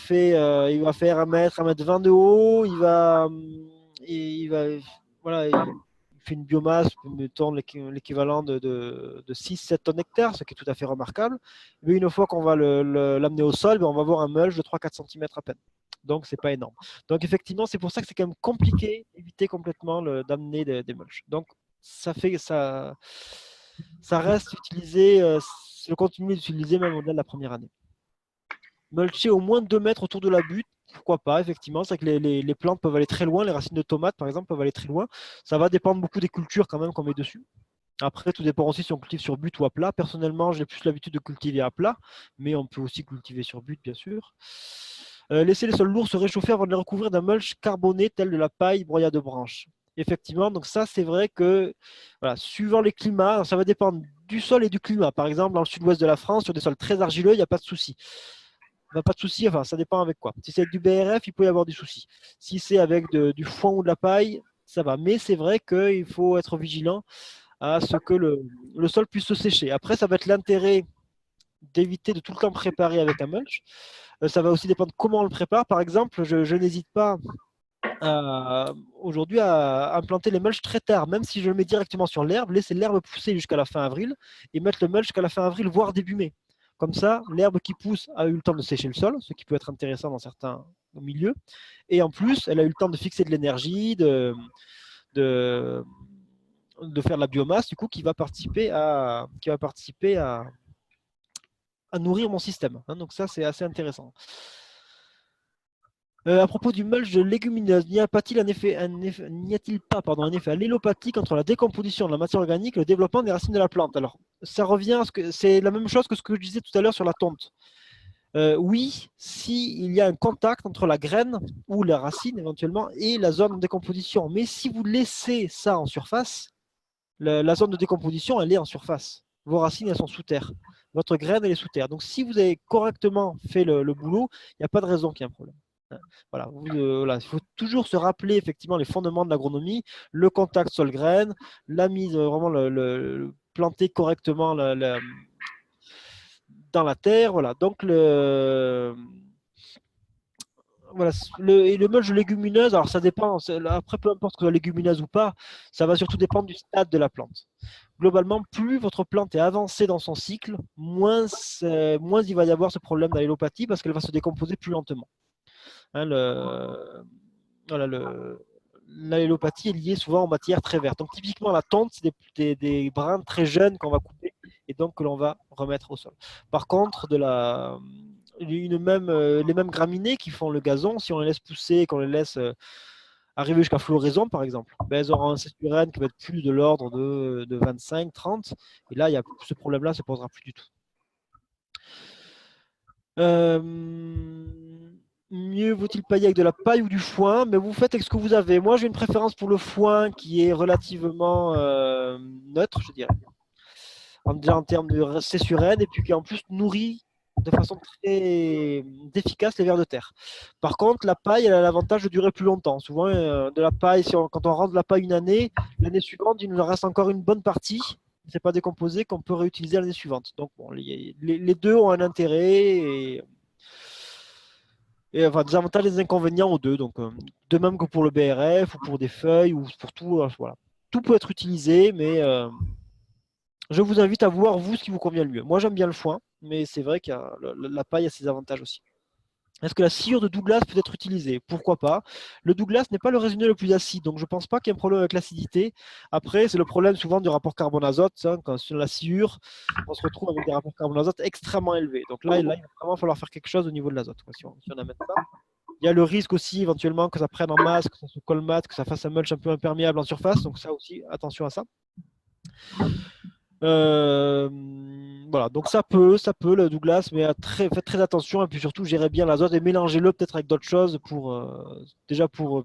A: va faire 1 mètre 20 de haut, voilà, il fait une biomasse, mettons, l'équivalent de 6-7 tonnes hectares, ce qui est tout à fait remarquable. Mais une fois qu'on va l'amener au sol, ben, on va avoir un mulch de 3-4 cm à peine. Donc, c'est pas énorme. Donc, effectivement, c'est pour ça que c'est quand même compliqué d'éviter complètement d'amener des mulches. Donc, ça reste utilisé, je continue d'utiliser même au-delà de la première année. Mulcher au moins 2 mètres autour de la butte, pourquoi pas, effectivement. C'est vrai que les plantes peuvent aller très loin, les racines de tomates, par exemple, peuvent aller très loin. Ça va dépendre beaucoup des cultures quand même qu'on met dessus. Après, tout dépend aussi si on cultive sur but ou à plat. Personnellement, j'ai plus l'habitude de cultiver à plat, mais on peut aussi cultiver sur but, bien sûr. Laisser les sols lourds se réchauffer avant de les recouvrir d'un mulch carboné tel de la paille broyade de branches. Effectivement, donc ça, c'est vrai que, voilà, suivant les climats, ça va dépendre du sol et du climat. Par exemple, dans le sud-ouest de la France, sur des sols très argileux, il n'y a pas de souci. Il n'y a pas de souci, enfin, ça dépend avec quoi. Si c'est avec du BRF, il peut y avoir des soucis. Si c'est avec du foin ou de la paille, ça va. Mais c'est vrai qu'il faut être vigilant à ce que le sol puisse se sécher. Après, ça va être l'intérêt d'éviter de tout le temps préparer avec un mulch. Ça va aussi dépendre comment on le prépare. Par exemple, je n'hésite pas aujourd'hui à implanter les mulches très tard, même si je le mets directement sur l'herbe, laisser l'herbe pousser jusqu'à la fin avril et mettre le mulch jusqu'à la fin avril, voire début mai. Comme ça, l'herbe qui pousse a eu le temps de sécher le sol, ce qui peut être intéressant dans certains milieux. Et en plus, elle a eu le temps de fixer de l'énergie, de, de faire de la biomasse, du coup, qui va participer à nourrir mon système. Hein, donc ça, c'est assez intéressant. À propos du mulch de légumineuses, n'y a-t-il pas un effet allélopathique entre la décomposition de la matière organique et le développement des racines de la plante? Alors, ça revient à ce que c'est la même chose que ce que je disais tout à l'heure sur la tonte. Oui, s'il y a un contact entre la graine ou la racine éventuellement et la zone de décomposition. Mais si vous laissez ça en surface, la zone de décomposition, elle est en surface. Vos racines, elles sont sous terre. Votre graine, elle est sous terre. Donc, si vous avez correctement fait le boulot, il n'y a pas de raison qu'il y ait un problème. Voilà, voilà, il faut toujours se rappeler effectivement les fondements de l'agronomie, le contact sol-graine, la mise, vraiment planter correctement dans la terre. Voilà, donc voilà, et le mulch de légumineuse, alors ça dépend, après peu importe que ce soit légumineuse ou pas, ça va surtout dépendre du stade de la plante. Globalement, plus votre plante est avancée dans son cycle, moins il va y avoir ce problème d'allélopathie parce qu'elle va se décomposer plus lentement. Hein, voilà, l'allélopathie est liée souvent aux matières très vertes. Donc typiquement la tonte, c'est des brins très jeunes qu'on va couper et donc que l'on va remettre au sol. Par contre, les mêmes graminées qui font le gazon, si on les laisse pousser, qu'on les laisse arriver jusqu'à floraison par exemple, ben, elles auront un césurène qui va être plus de l'ordre de 25, 30, et là, ce problème-là ne se posera plus du tout. Mieux vaut-il pailler avec de la paille ou du foin? Mais vous faites avec ce que vous avez. Moi, j'ai une préférence pour le foin qui est relativement neutre, je dirais. Déjà en termes de céssurène, et puis qui en plus nourrit de façon très efficace les vers de terre. Par contre, la paille, elle a l'avantage de durer plus longtemps. Souvent, de la paille, quand on rentre de la paille une année, l'année suivante, il nous en reste encore une bonne partie. C'est pas décomposé qu'on peut réutiliser l'année suivante. Donc, bon, les deux ont un intérêt et enfin, des avantages et des inconvénients aux deux. Donc, de même que pour le BRF ou pour des feuilles ou pour tout, voilà. Tout peut être utilisé, mais je vous invite à voir, vous, ce qui vous convient le mieux. Moi, j'aime bien le foin, mais c'est vrai que la paille a ses avantages aussi. Est-ce que la sciure de Douglas peut être utilisée? Pourquoi pas? Le Douglas n'est pas le résineux le plus acide, donc je ne pense pas qu'il y ait un problème avec l'acidité. Après, c'est le problème souvent du rapport carbone-azote. Hein, quand sur la sciure, on se retrouve avec des rapports carbone-azote extrêmement élevés. Donc là, il va vraiment falloir faire quelque chose au niveau de l'azote, si on amène ça. Il y a le risque aussi éventuellement que ça prenne en masse, que ça se colmate, que ça fasse un mulch un peu imperméable en surface. Donc ça aussi, attention à ça. Voilà, donc ça peut le Douglas, mais faites très attention et puis surtout gérez bien l'azote et mélangez-le peut-être avec d'autres choses déjà pour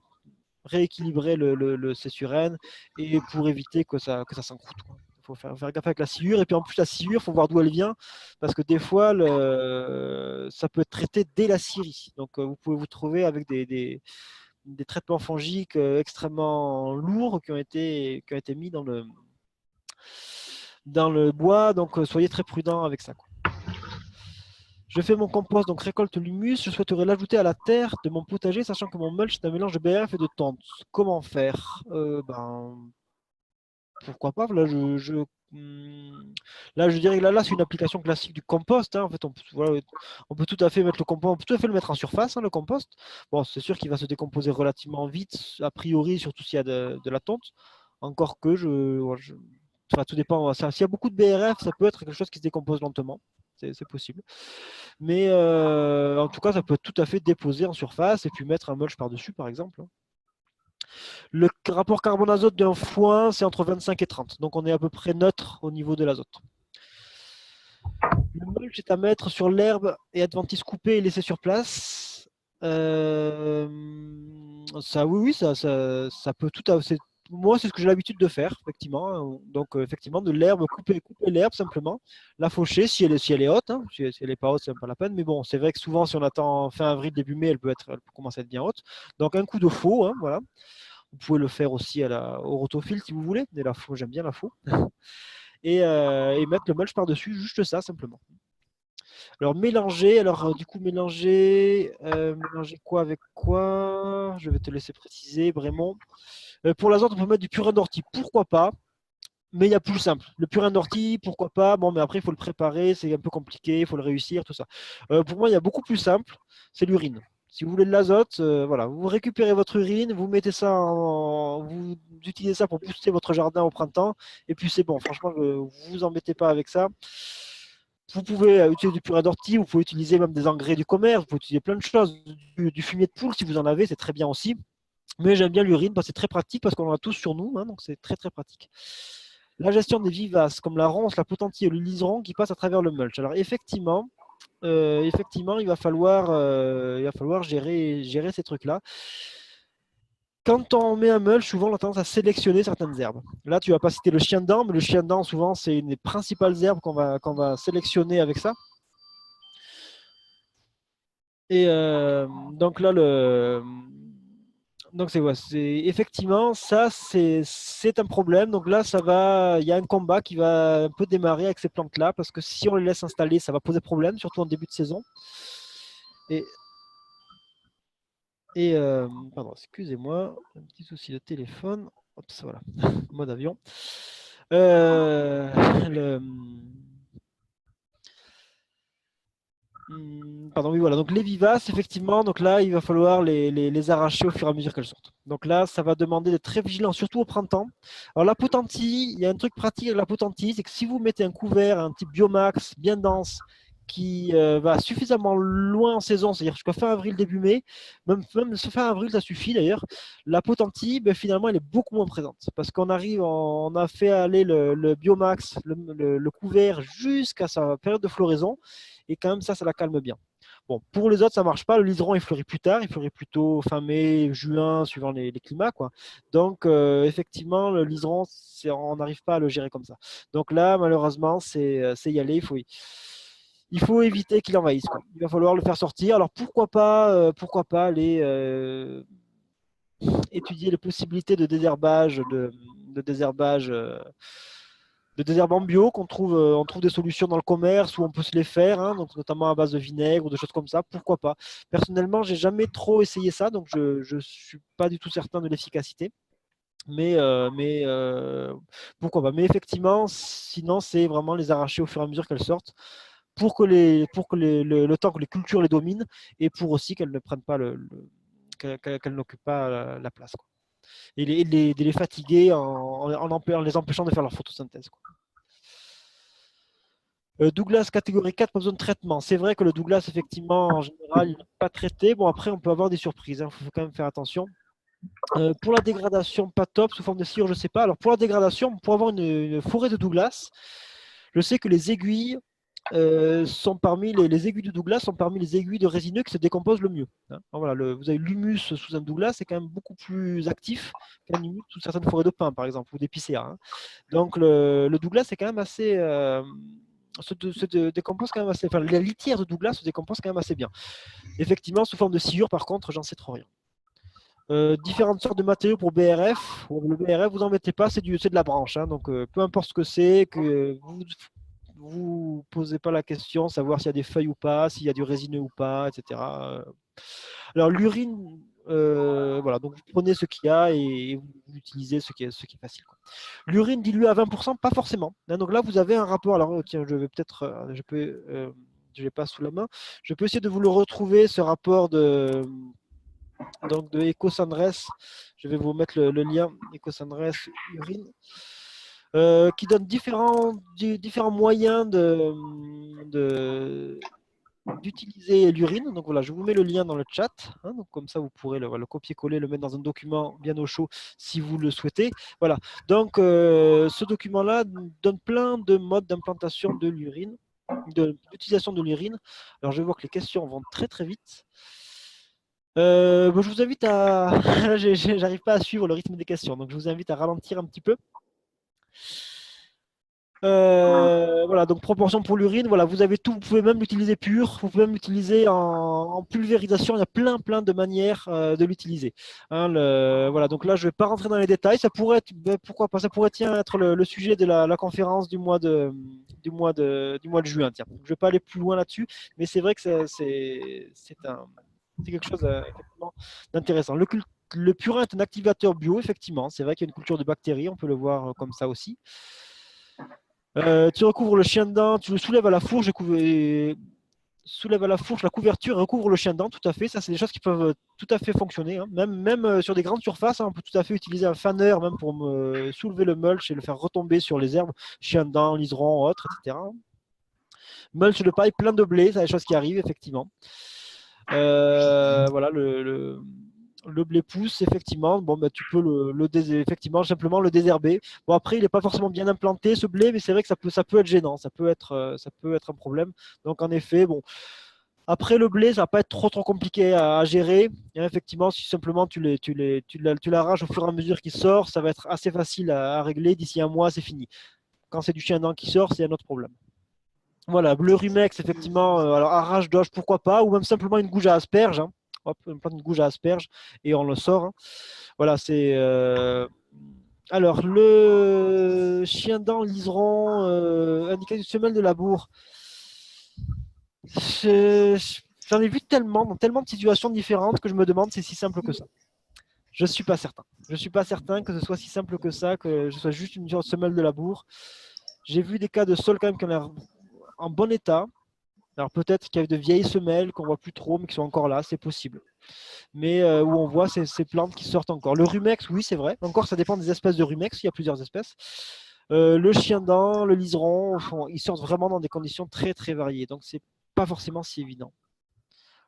A: rééquilibrer le céssurène et pour éviter que ça s'encroute. Il faut faire gaffe avec la sciure et puis en plus la sciure, il faut voir d'où elle vient parce que des fois ça peut être traité dès la scierie. Donc vous pouvez vous trouver avec des traitements fongiques extrêmement lourds qui ont été mis dans le bois, donc soyez très prudent avec ça. Je fais mon compost, donc récolte l'humus. Je souhaiterais l'ajouter à la terre de mon potager, sachant que mon mulch est un mélange de BRF et de tonte. Comment faire? Pourquoi pas? Là, je dirais que là c'est une application classique du compost. Hein. En fait, voilà, on peut tout à fait mettre le compost, on peut tout à fait le mettre en surface, hein, le compost. Bon, c'est sûr qu'il va se décomposer relativement vite, a priori, surtout s'il y a de la tonte. Encore que enfin, tout dépend. S'il y a beaucoup de BRF, ça peut être quelque chose qui se décompose lentement. C'est possible. Mais en tout cas, ça peut tout à fait déposer en surface et puis mettre un mulch par-dessus, par exemple. Le rapport carbone-azote d'un foin, c'est entre 25 et 30. Donc on est à peu près neutre au niveau de l'azote. Le mulch est à mettre sur l'herbe et adventice coupée et laissé sur place. Ça, oui, ça peut tout à fait. Moi, c'est ce que j'ai l'habitude de faire, effectivement. Donc, effectivement, de l'herbe, couper l'herbe simplement, la faucher si elle est haute. Hein. Si elle n'est pas haute, c'est même pas la peine. Mais bon, c'est vrai que souvent, si on attend fin avril, début mai, elle peut commencer à être bien haute. Donc, un coup de faux, hein, voilà. Vous pouvez le faire aussi au rotofil si vous voulez. Mais la faux, j'aime bien la faux. Et mettre le mulch par-dessus, juste ça, simplement. Alors mélanger, du coup mélanger quoi avec quoi? Je vais te laisser préciser, vraiment. Pour l'azote, on peut mettre du purin d'ortie, pourquoi pas? Mais il y a plus simple. Le purin d'ortie, pourquoi pas? Bon, mais après, il faut le préparer, c'est un peu compliqué, il faut le réussir, tout ça. Pour moi, il y a beaucoup plus simple, c'est l'urine. Si vous voulez de l'azote, voilà, vous récupérez votre urine, vous utilisez ça pour booster votre jardin au printemps, et puis c'est bon. Franchement, vous vous embêtez pas avec ça. Vous pouvez utiliser du purin d'ortie, vous pouvez utiliser même des engrais du commerce, vous pouvez utiliser plein de choses, du fumier de poule si vous en avez, c'est très bien aussi. Mais j'aime bien l'urine parce que c'est très pratique parce qu'on en a tous sur nous, hein, donc c'est très très pratique. La gestion des vivaces comme la ronce, la potentille et le liseron qui passent à travers le mulch. Alors effectivement, il va falloir gérer ces trucs-là. Quand on met un mulch, souvent on a tendance à sélectionner certaines herbes. Là, tu vas pas citer le chien-dent, mais le chien-dent, souvent, c'est une des principales herbes qu'on va sélectionner avec ça. Et donc là, donc effectivement ça, c'est un problème. Donc là, il y a un combat qui va un peu démarrer avec ces plantes-là parce que si on les laisse installer, ça va poser problème, surtout en début de saison. Et, pardon, excusez-moi, un petit souci de téléphone. Hop, ça, voilà, mode avion. Euh, le, Pardon, oui, voilà. Donc les vivaces, effectivement, donc là, il va falloir les arracher au fur et à mesure qu'elles sortent. Donc là, ça va demander d'être très vigilant, surtout au printemps. Alors la potentille, il y a un truc pratique avec la potentille, c'est que si vous mettez un couvert, un type biomax bien dense, qui va suffisamment loin en saison, c'est-à-dire jusqu'à fin avril, début mai, même fin avril, ça suffit d'ailleurs, la potentille, ben, finalement, elle est beaucoup moins présente. Parce on a fait aller le biomax, le couvert, jusqu'à sa période de floraison. Et quand même, ça la calme bien. Bon, pour les autres, ça marche pas. Le liseron, il fleurit plus tard. Il fleurit plutôt fin mai, juin, suivant les climats, quoi. Donc, effectivement, le liseron, on n'arrive pas à le gérer comme ça. Donc là, malheureusement, c'est y aller. Il faut éviter qu'il envahisse, quoi. Il va falloir le faire sortir. Alors, pourquoi pas aller étudier les possibilités de désherbage de désherbants bio on trouve des solutions dans le commerce où on peut se les faire, hein, donc notamment à base de vinaigre ou de choses comme ça, pourquoi pas. Personnellement, j'ai jamais trop essayé ça, donc je suis pas du tout certain de l'efficacité. Mais pourquoi pas. Mais effectivement, sinon, c'est vraiment les arracher au fur et à mesure qu'elles sortent pour que le temps que les cultures les dominent et pour aussi qu'elles ne prennent pas qu'elles n'occupent pas la place, quoi. Et de les fatiguer en les empêchant de faire leur photosynthèse, quoi. Douglas catégorie 4, pas besoin de traitement. C'est vrai que le Douglas, effectivement, en général, il n'est pas traité. Bon, après, on peut avoir des surprises. Il faut quand même faire attention. Pour la dégradation, pas top. Sous forme de sciure, je ne sais pas. Alors, pour la dégradation, pour avoir une forêt de Douglas, je sais que les aiguilles les aiguilles de Douglas sont parmi les aiguilles de résineux qui se décomposent le mieux, hein. Voilà, vous avez l'humus sous un Douglas, c'est quand même beaucoup plus actif qu'un humus sous certaines forêts de pins, par exemple, ou d'épicéas, hein. Donc, le Douglas, c'est quand même assez. Décompose quand même assez. Enfin, la litière de Douglas se décompose quand même assez bien. Effectivement, sous forme de sciure, par contre, j'en sais trop rien. Différentes sortes de matériaux pour BRF. Le BRF, vous en mettez pas, c'est de la branche, hein, donc peu importe ce que c'est, que vous posez pas la question, savoir s'il y a des feuilles ou pas, s'il y a du résineux ou pas, etc. Alors l'urine, voilà, donc vous prenez ce qu'il y a et vous utilisez ce qui est facile, quoi. L'urine diluée à 20%, pas forcément, hein. Donc là, vous avez un rapport. Alors tiens, je vais peut-être, je l'ai pas sous la main. Je peux essayer de vous le retrouver, ce rapport de EcoSandres. Je vais vous mettre le lien EcoSandres urine. Qui donne différents moyens d'utiliser l'urine. Donc voilà, je vous mets le lien dans le chat. Hein, donc comme ça, vous pourrez le copier-coller, le mettre dans un document bien au chaud si vous le souhaitez. Voilà. Donc ce document-là donne plein de modes d'implantation de l'urine, d'utilisation de l'urine. Alors je vois que les questions vont très très vite. Bon, je vous invite à... J'arrive pas à suivre le rythme des questions, donc je vous invite à ralentir un petit peu. Voilà, donc proportion pour l'urine, voilà, vous avez tout, vous pouvez même l'utiliser pur, vous pouvez même l'utiliser en pulvérisation, il y a plein de manières de l'utiliser. Hein, voilà, donc là je ne vais pas rentrer dans les détails, ça pourrait être, ben, pourquoi pas, ça pourrait tiens, être le sujet de la conférence du mois de juin. Tiens. Je ne vais pas aller plus loin là-dessus, mais c'est vrai que c'est quelque chose effectivement d'intéressant. Le purin est un activateur bio, effectivement, c'est vrai qu'il y a une culture de bactéries, on peut le voir comme ça aussi. Tu recouvres le chien dedans, tu le soulèves à la fourche, soulève à la fourche la couverture et recouvre le chien dedans, tout à fait. Ça, c'est des choses qui peuvent tout à fait fonctionner. Hein. Même sur des grandes surfaces, hein, on peut tout à fait utiliser un fanner même pour soulever le mulch et le faire retomber sur les herbes, chien dedans, liseron, autres, etc. Mulch de paille, plein de blé, c'est des choses qui arrivent, effectivement. Voilà, le blé pousse, effectivement. Bon, bah, tu peux effectivement simplement le désherber. Bon, après, il n'est pas forcément bien implanté, ce blé, mais c'est vrai que ça peut être gênant, ça peut être un problème. Donc, en effet, bon. Après, le blé, ça va pas être trop compliqué à gérer. Et effectivement, si simplement tu l'arraches au fur et à mesure qu'il sort, ça va être assez facile à régler. D'ici un mois, c'est fini. Quand c'est du chien dent qui sort, c'est un autre problème. Voilà, le Rumex, effectivement, alors arrache doge, pourquoi pas, ou même simplement une gouge à asperges. Hein. Hop, on plante une gouge à asperges et on le sort. Hein. Voilà, c'est. Alors, le chien dent liseron, indicatif de semelle de labour. J'en ai vu tellement, dans tellement de situations différentes que je me demande si c'est si simple que ça. Je ne suis pas certain. Je ne suis pas certain que ce soit si simple que ça, que ce soit juste une semelle de labour. J'ai vu des cas de sol quand même qui ont l'air en bon état. Alors peut-être qu'il y a de vieilles semelles qu'on voit plus trop, mais qui sont encore là, c'est possible. Mais où on voit ces plantes qui sortent encore. Le rumex, oui, c'est vrai. Encore, ça dépend des espèces de rumex. Il y a plusieurs espèces. Le chien-dent, le liseron, ils sortent vraiment dans des conditions très très variées. Donc c'est pas forcément si évident.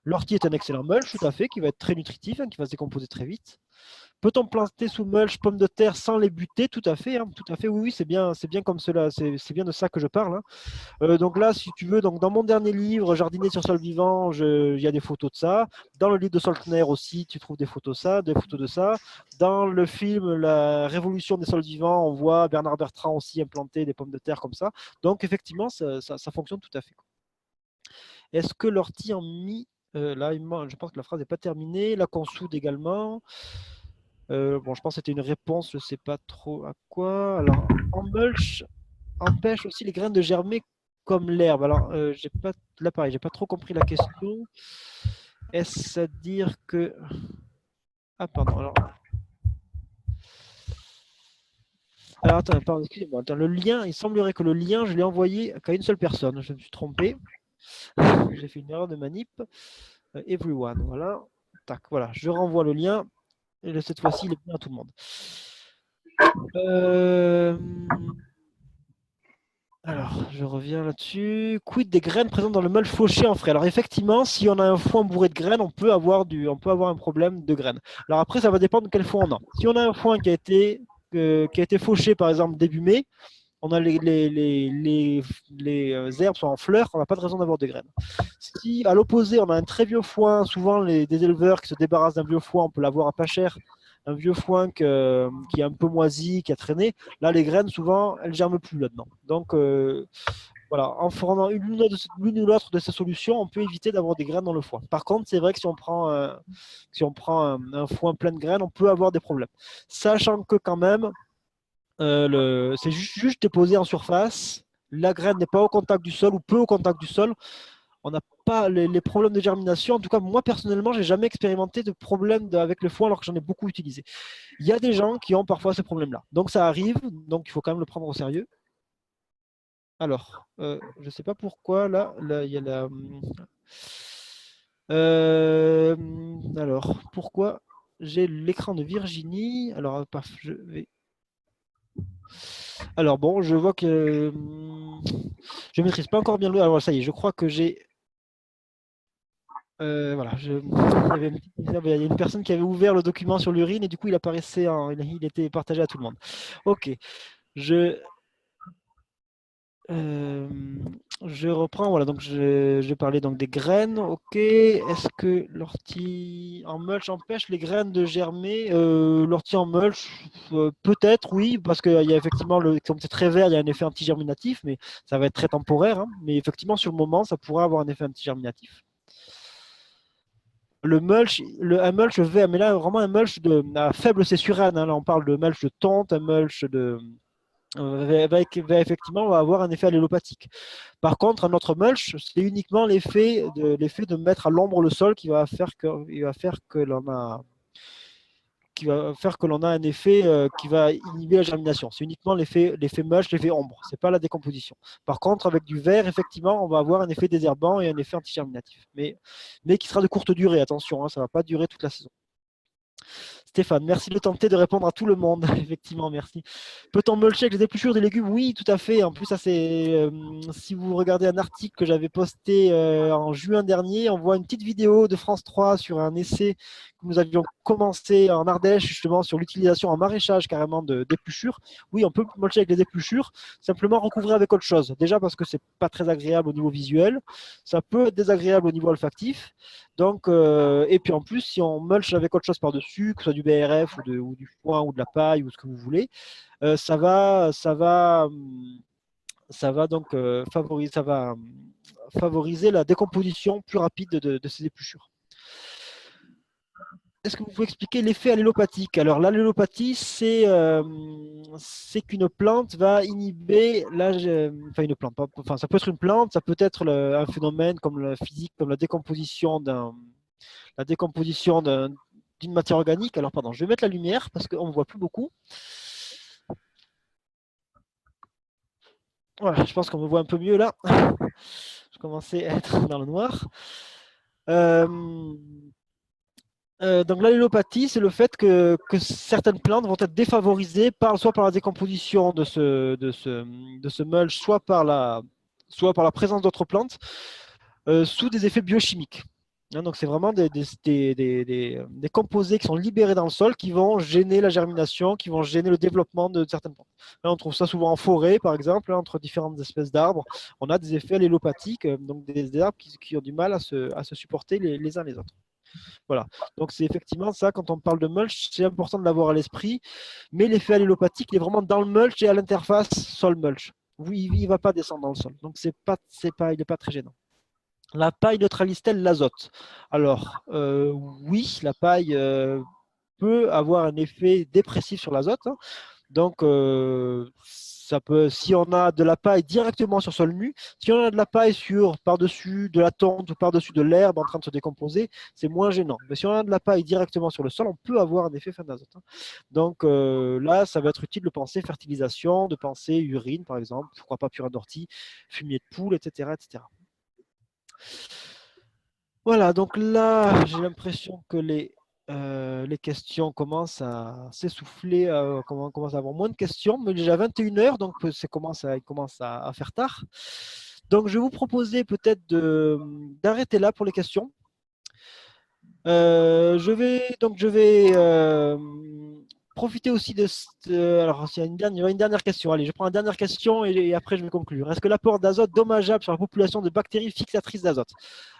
A: L'ortie est un excellent mulch, tout à fait, qui va être très nutritif, hein, qui va se décomposer très vite. Peut-on planter sous mulch pommes de terre sans les buter? Tout à fait, hein, tout à fait. Oui, oui, c'est bien comme cela. C'est bien de ça que je parle. Hein. Donc là, si tu veux, donc dans mon dernier livre, Jardiner sur sol vivant, il y a des photos de ça. Dans le livre de Soltner aussi, tu trouves des photos de ça. Dans le film La Révolution des sols vivants, on voit Bernard Bertrand aussi implanter des pommes de terre comme ça. Donc effectivement, ça fonctionne tout à fait. Est-ce que l'ortie en mie, là, je pense que la phrase n'est pas terminée. La consoude également. Bon, je pense que c'était une réponse, je ne sais pas trop à quoi. Alors, en mulch, empêche aussi les graines de germer comme l'herbe. Alors, là pareil, j'ai pas trop compris la question. Est-ce à dire que... Ah, pardon. Alors attends, pardon, excusez-moi. Attends, le lien, il semblerait que le lien, je l'ai envoyé qu'à une seule personne. Je me suis trompé. J'ai fait une erreur de manip. Everyone, voilà. Tac, voilà. Je renvoie le lien. Et cette fois-ci, il est bien à tout le monde. Euh... Alors, je reviens là-dessus. Quid des graines présentes dans le mal fauché en frais? Alors, effectivement, si on a un foin bourré de graines, on peut avoir un problème de graines. Alors après, ça va dépendre de quel foin on a. Si on a un foin qui a été fauché, par exemple, début mai, on a les herbes sont en fleurs, on n'a pas de raison d'avoir de graines. Si, à l'opposé, on a un très vieux foin, souvent des éleveurs qui se débarrassent d'un vieux foin, on peut l'avoir à pas cher, un vieux foin qui est un peu moisi, qui a traîné, là, les graines, souvent, elles ne germent plus là-dedans. Donc, voilà, en prenant l'une ou l'autre de ces solutions, on peut éviter d'avoir des graines dans le foin. Par contre, c'est vrai que si on prend un foin plein de graines, on peut avoir des problèmes. Sachant que quand même, c'est juste déposé en surface. La graine n'est pas au contact du sol ou peu au contact du sol. On n'a pas les problèmes de germination. En tout cas, moi personnellement, j'ai jamais expérimenté de problème avec le foin alors que j'en ai beaucoup utilisé. Il y a des gens qui ont parfois ce problème-là. Donc ça arrive, donc il faut quand même le prendre au sérieux. Alors, je ne sais pas pourquoi, là, il y a la... alors, pourquoi j'ai l'écran de Virginie? Alors, paf, je vais... Alors bon, je vois que je maîtrise pas encore bien le... Alors ça y est, je crois que j'ai Voilà, il y a une personne qui avait ouvert le document sur l'urine et du coup il apparaissait, il était partagé à tout le monde. Ok, je, euh, je reprends. Voilà, donc je parlais donc des graines. Ok, est-ce que l'ortie en mulch empêche les graines de germer? L'ortie en mulch, peut-être oui, parce qu'il y a effectivement comme c'est très vert, il y a un effet antigerminatif, mais ça va être très temporaire, hein. Mais effectivement, sur le moment, ça pourrait avoir un effet antigerminatif. Le mulch, un mulch vert, mais là vraiment un mulch à faible cessurane, hein. Là on parle de mulch de tonte, un mulch va effectivement va avoir un effet allélopathique. Par contre, un autre mulch, c'est uniquement l'effet de mettre à l'ombre le sol qui va faire que l'on a un effet qui va inhiber la germination. C'est uniquement l'effet mulch, l'effet ombre. C'est pas la décomposition. Par contre, avec du verre, effectivement, on va avoir un effet désherbant et un effet antigerminatif. Mais qui sera de courte durée, attention, hein, ça ne va pas durer toute la saison. Stéphane, merci de tenter de répondre à tout le monde. Effectivement, merci. Peut-on mulcher avec les épluchures des légumes? Oui, tout à fait. En plus, ça c'est si vous regardez un article que j'avais posté en juin dernier, on voit une petite vidéo de France 3 sur un essai que nous avions commencé en Ardèche, justement, sur l'utilisation en maraîchage carrément d'épluchures. Oui, on peut mulcher avec les épluchures, simplement recouvrir avec autre chose. Déjà parce que c'est pas très agréable au niveau visuel, ça peut être désagréable au niveau olfactif. Donc, et puis en plus, si on mulch avec autre chose par-dessus, que ce soit du BRF ou du foin ou de la paille ou ce que vous voulez, ça va donc favoriser la décomposition plus rapide de ces épluchures. Est-ce que vous pouvez expliquer l'effet allélopathique? Alors, l'allélopathie, c'est qu'une plante va inhiber enfin une plante. Enfin, ça peut être une plante, ça peut être un phénomène comme la physique, comme la décomposition d'une matière organique. Alors, pardon, je vais mettre la lumière parce qu'on ne voit plus beaucoup. Voilà, je pense qu'on me voit un peu mieux là. Je commençais à être dans le noir. Euh, donc l'allélopathie, c'est le fait que certaines plantes vont être défavorisées soit par la décomposition de ce mulch, soit par la présence d'autres plantes, sous des effets biochimiques. Hein, donc c'est vraiment des composés qui sont libérés dans le sol qui vont gêner la germination, qui vont gêner le développement de certaines plantes. Là, on trouve ça souvent en forêt, par exemple, hein, entre différentes espèces d'arbres. On a des effets allélopathiques, donc des arbres qui ont du mal à se supporter les uns les autres. Voilà. Donc c'est effectivement ça, quand on parle de mulch, c'est important de l'avoir à l'esprit. Mais l'effet allélopathique, il est vraiment dans le mulch et à l'interface sol-mulch. Oui, il ne va pas descendre dans le sol. Donc il n'est pas très gênant. La paille neutralise-t-elle l'azote? Alors, oui, la paille peut avoir un effet dépressif sur l'azote, hein. Donc, si on a de la paille directement sur sol nu, si on a de la paille par-dessus de la tonte ou par-dessus de l'herbe en train de se décomposer, c'est moins gênant. Mais si on a de la paille directement sur le sol, on peut avoir un effet fin d'azote, hein. Donc là, ça va être utile de penser fertilisation, de penser urine, par exemple, pourquoi pas purin d'ortie, fumier de poule, etc., etc. Voilà, donc là, j'ai l'impression que les questions commencent à s'essouffler, on commence à avoir moins de questions, mais déjà 21 heures, donc il commence à faire tard. Donc, je vais vous proposer peut-être d'arrêter là pour les questions. Je vais profiter aussi alors, il y aura une dernière question. Allez, je prends une dernière question et après je vais conclure. Est-ce que l'apport d'azote dommageable sur la population de bactéries fixatrices d'azote?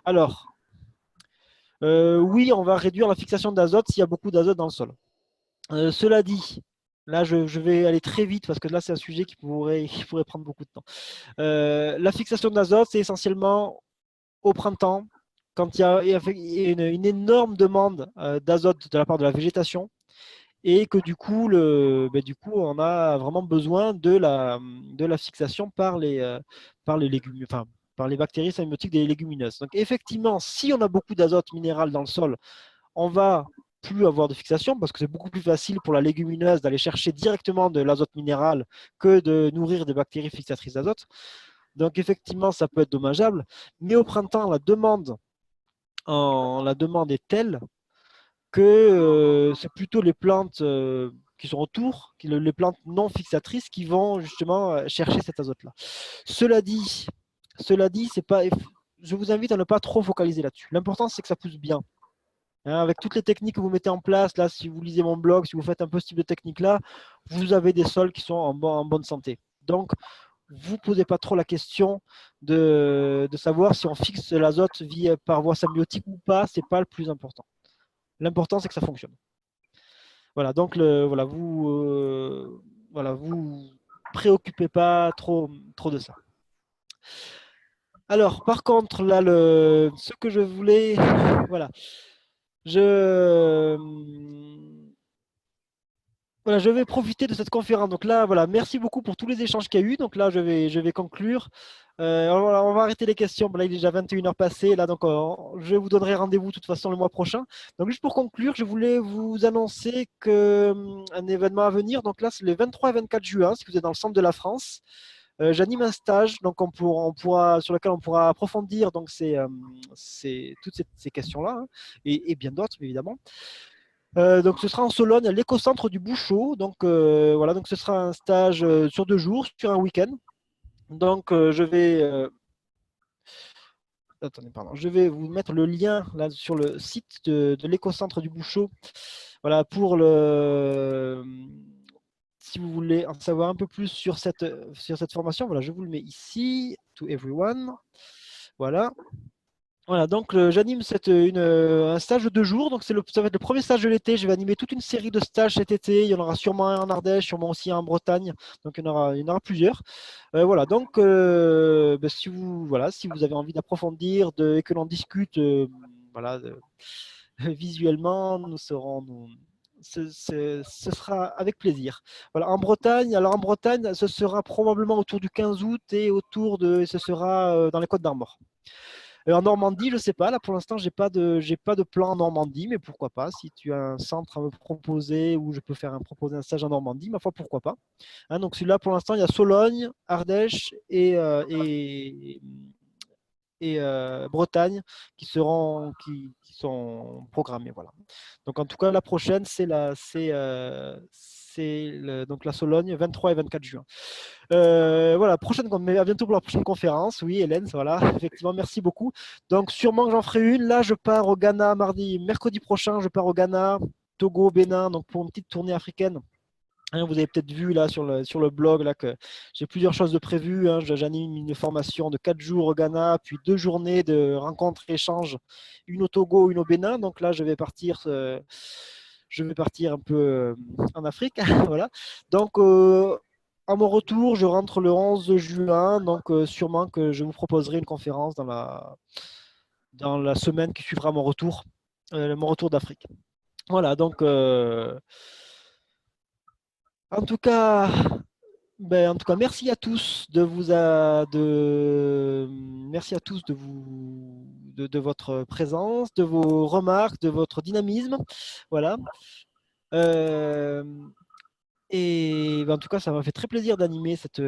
A: Alors, oui, on va réduire la fixation d'azote s'il y a beaucoup d'azote dans le sol. Cela dit, là je vais aller très vite parce que là c'est un sujet qui pourrait prendre beaucoup de temps. La fixation d'azote, c'est essentiellement au printemps, quand il y a une énorme demande d'azote de la part de la végétation et que du coup on a vraiment besoin de la fixation par les légumes, enfin, par les bactéries symbiotiques des légumineuses. Donc effectivement, si on a beaucoup d'azote minéral dans le sol, on va plus avoir de fixation parce que c'est beaucoup plus facile pour la légumineuse d'aller chercher directement de l'azote minéral que de nourrir des bactéries fixatrices d'azote. Donc effectivement, ça peut être dommageable, mais au printemps, la demande est telle que c'est plutôt les plantes qui sont autour, les plantes non fixatrices, qui vont justement chercher cet azote-là. Cela dit, c'est pas je vous invite à ne pas trop focaliser là-dessus. L'important, c'est que ça pousse bien. Hein, avec toutes les techniques que vous mettez en place, là, si vous lisez mon blog, si vous faites un peu ce type de technique-là, vous avez des sols qui sont en bonne santé. Donc, vous ne posez pas trop la question de savoir si on fixe l'azote par voie symbiotique ou pas, ce n'est pas le plus important. L'important, c'est que ça fonctionne. Voilà, donc voilà, vous préoccupez pas trop de ça. Alors, par contre, là, ce que je voulais, voilà, je, voilà, je vais profiter de cette conférence. Donc là, voilà, merci beaucoup pour tous les échanges qu'il y a eu. Donc là, je vais conclure. Voilà, on va arrêter les questions. Là, il est déjà 21 heures passées. Là, donc, je vous donnerai rendez-vous de toute façon le mois prochain. Donc, juste pour conclure, je voulais vous annoncer un événement à venir. Donc là, c'est les 23 et 24 juin, si vous êtes dans le centre de la France. J'anime un stage donc sur lequel on pourra approfondir donc, toutes ces questions-là, hein, et bien d'autres, évidemment. Donc ce sera en Sologne, à l'écocentre du Bouchot. Donc voilà, donc ce sera un stage sur 2 jours, sur un week-end. Donc attendez, pardon, je vais vous mettre le lien là sur le site de l'écocentre du Bouchot. Voilà, si vous voulez en savoir un peu plus sur cette formation, voilà, je vous le mets ici, to everyone. Voilà. Voilà, donc j'anime un stage de 2 jours. Donc ça va être le premier stage de l'été. Je vais animer toute une série de stages cet été. Il y en aura sûrement un en Ardèche, sûrement aussi un en Bretagne. Donc il y en aura plusieurs. Voilà, donc ben, si vous avez envie d'approfondir et que l'on discute voilà, visuellement, ce sera avec plaisir. Voilà, en Bretagne, ce sera probablement autour du 15 août et ce sera dans les Côtes d'Armor. En Normandie, je ne sais pas. Là, pour l'instant, j'ai pas de plan en Normandie, mais pourquoi pas. Si tu as un centre à me proposer ou je peux proposer un stage en Normandie, ma foi, pourquoi pas. Hein, donc celui-là, pour l'instant, il y a Sologne, Ardèche et Bretagne qui sont programmés. Voilà. Donc en tout cas, la prochaine, donc la Sologne, 23 et 24 juin. Voilà, mais à bientôt pour la prochaine conférence. Oui, Hélène, voilà, effectivement, merci beaucoup. Donc sûrement que j'en ferai une. Là, je pars au Ghana mercredi prochain, je pars au Ghana, Togo, Bénin, donc pour une petite tournée africaine. Hein, vous avez peut-être vu là sur le blog là, que j'ai plusieurs choses de prévues. Hein. J'anime une formation de 4 jours au Ghana, puis 2 journées de rencontres et échanges, une au Togo, une au Bénin. Donc là, je vais partir un peu en Afrique. Voilà. Donc, à mon retour, je rentre le 11 juin. Donc, sûrement que je vous proposerai une conférence dans la semaine qui suivra mon retour d'Afrique. Voilà. Donc, en tout cas, merci à tous merci à tous de votre présence, de vos remarques, de votre dynamisme. Voilà. Et en tout cas, ça m'a fait très plaisir d'animer cette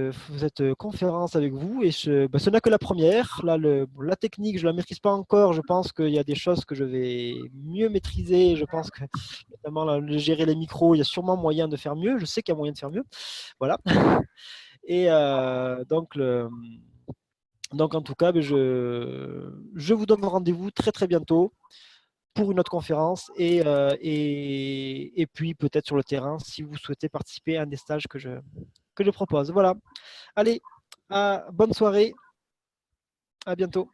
A: conférence avec vous. Et ce n'est que la première. Là, la technique, je ne la maîtrise pas encore. Je pense qu'il y a des choses que je vais mieux maîtriser. Je pense que, notamment, là, gérer les micros, il y a sûrement moyen de faire mieux. Je sais qu'il y a moyen de faire mieux. Voilà. Et donc, en tout cas, je vous donne rendez-vous très, très bientôt pour une autre conférence et puis peut-être sur le terrain si vous souhaitez participer à un des stages que je propose. Voilà. Allez, bonne soirée. À bientôt.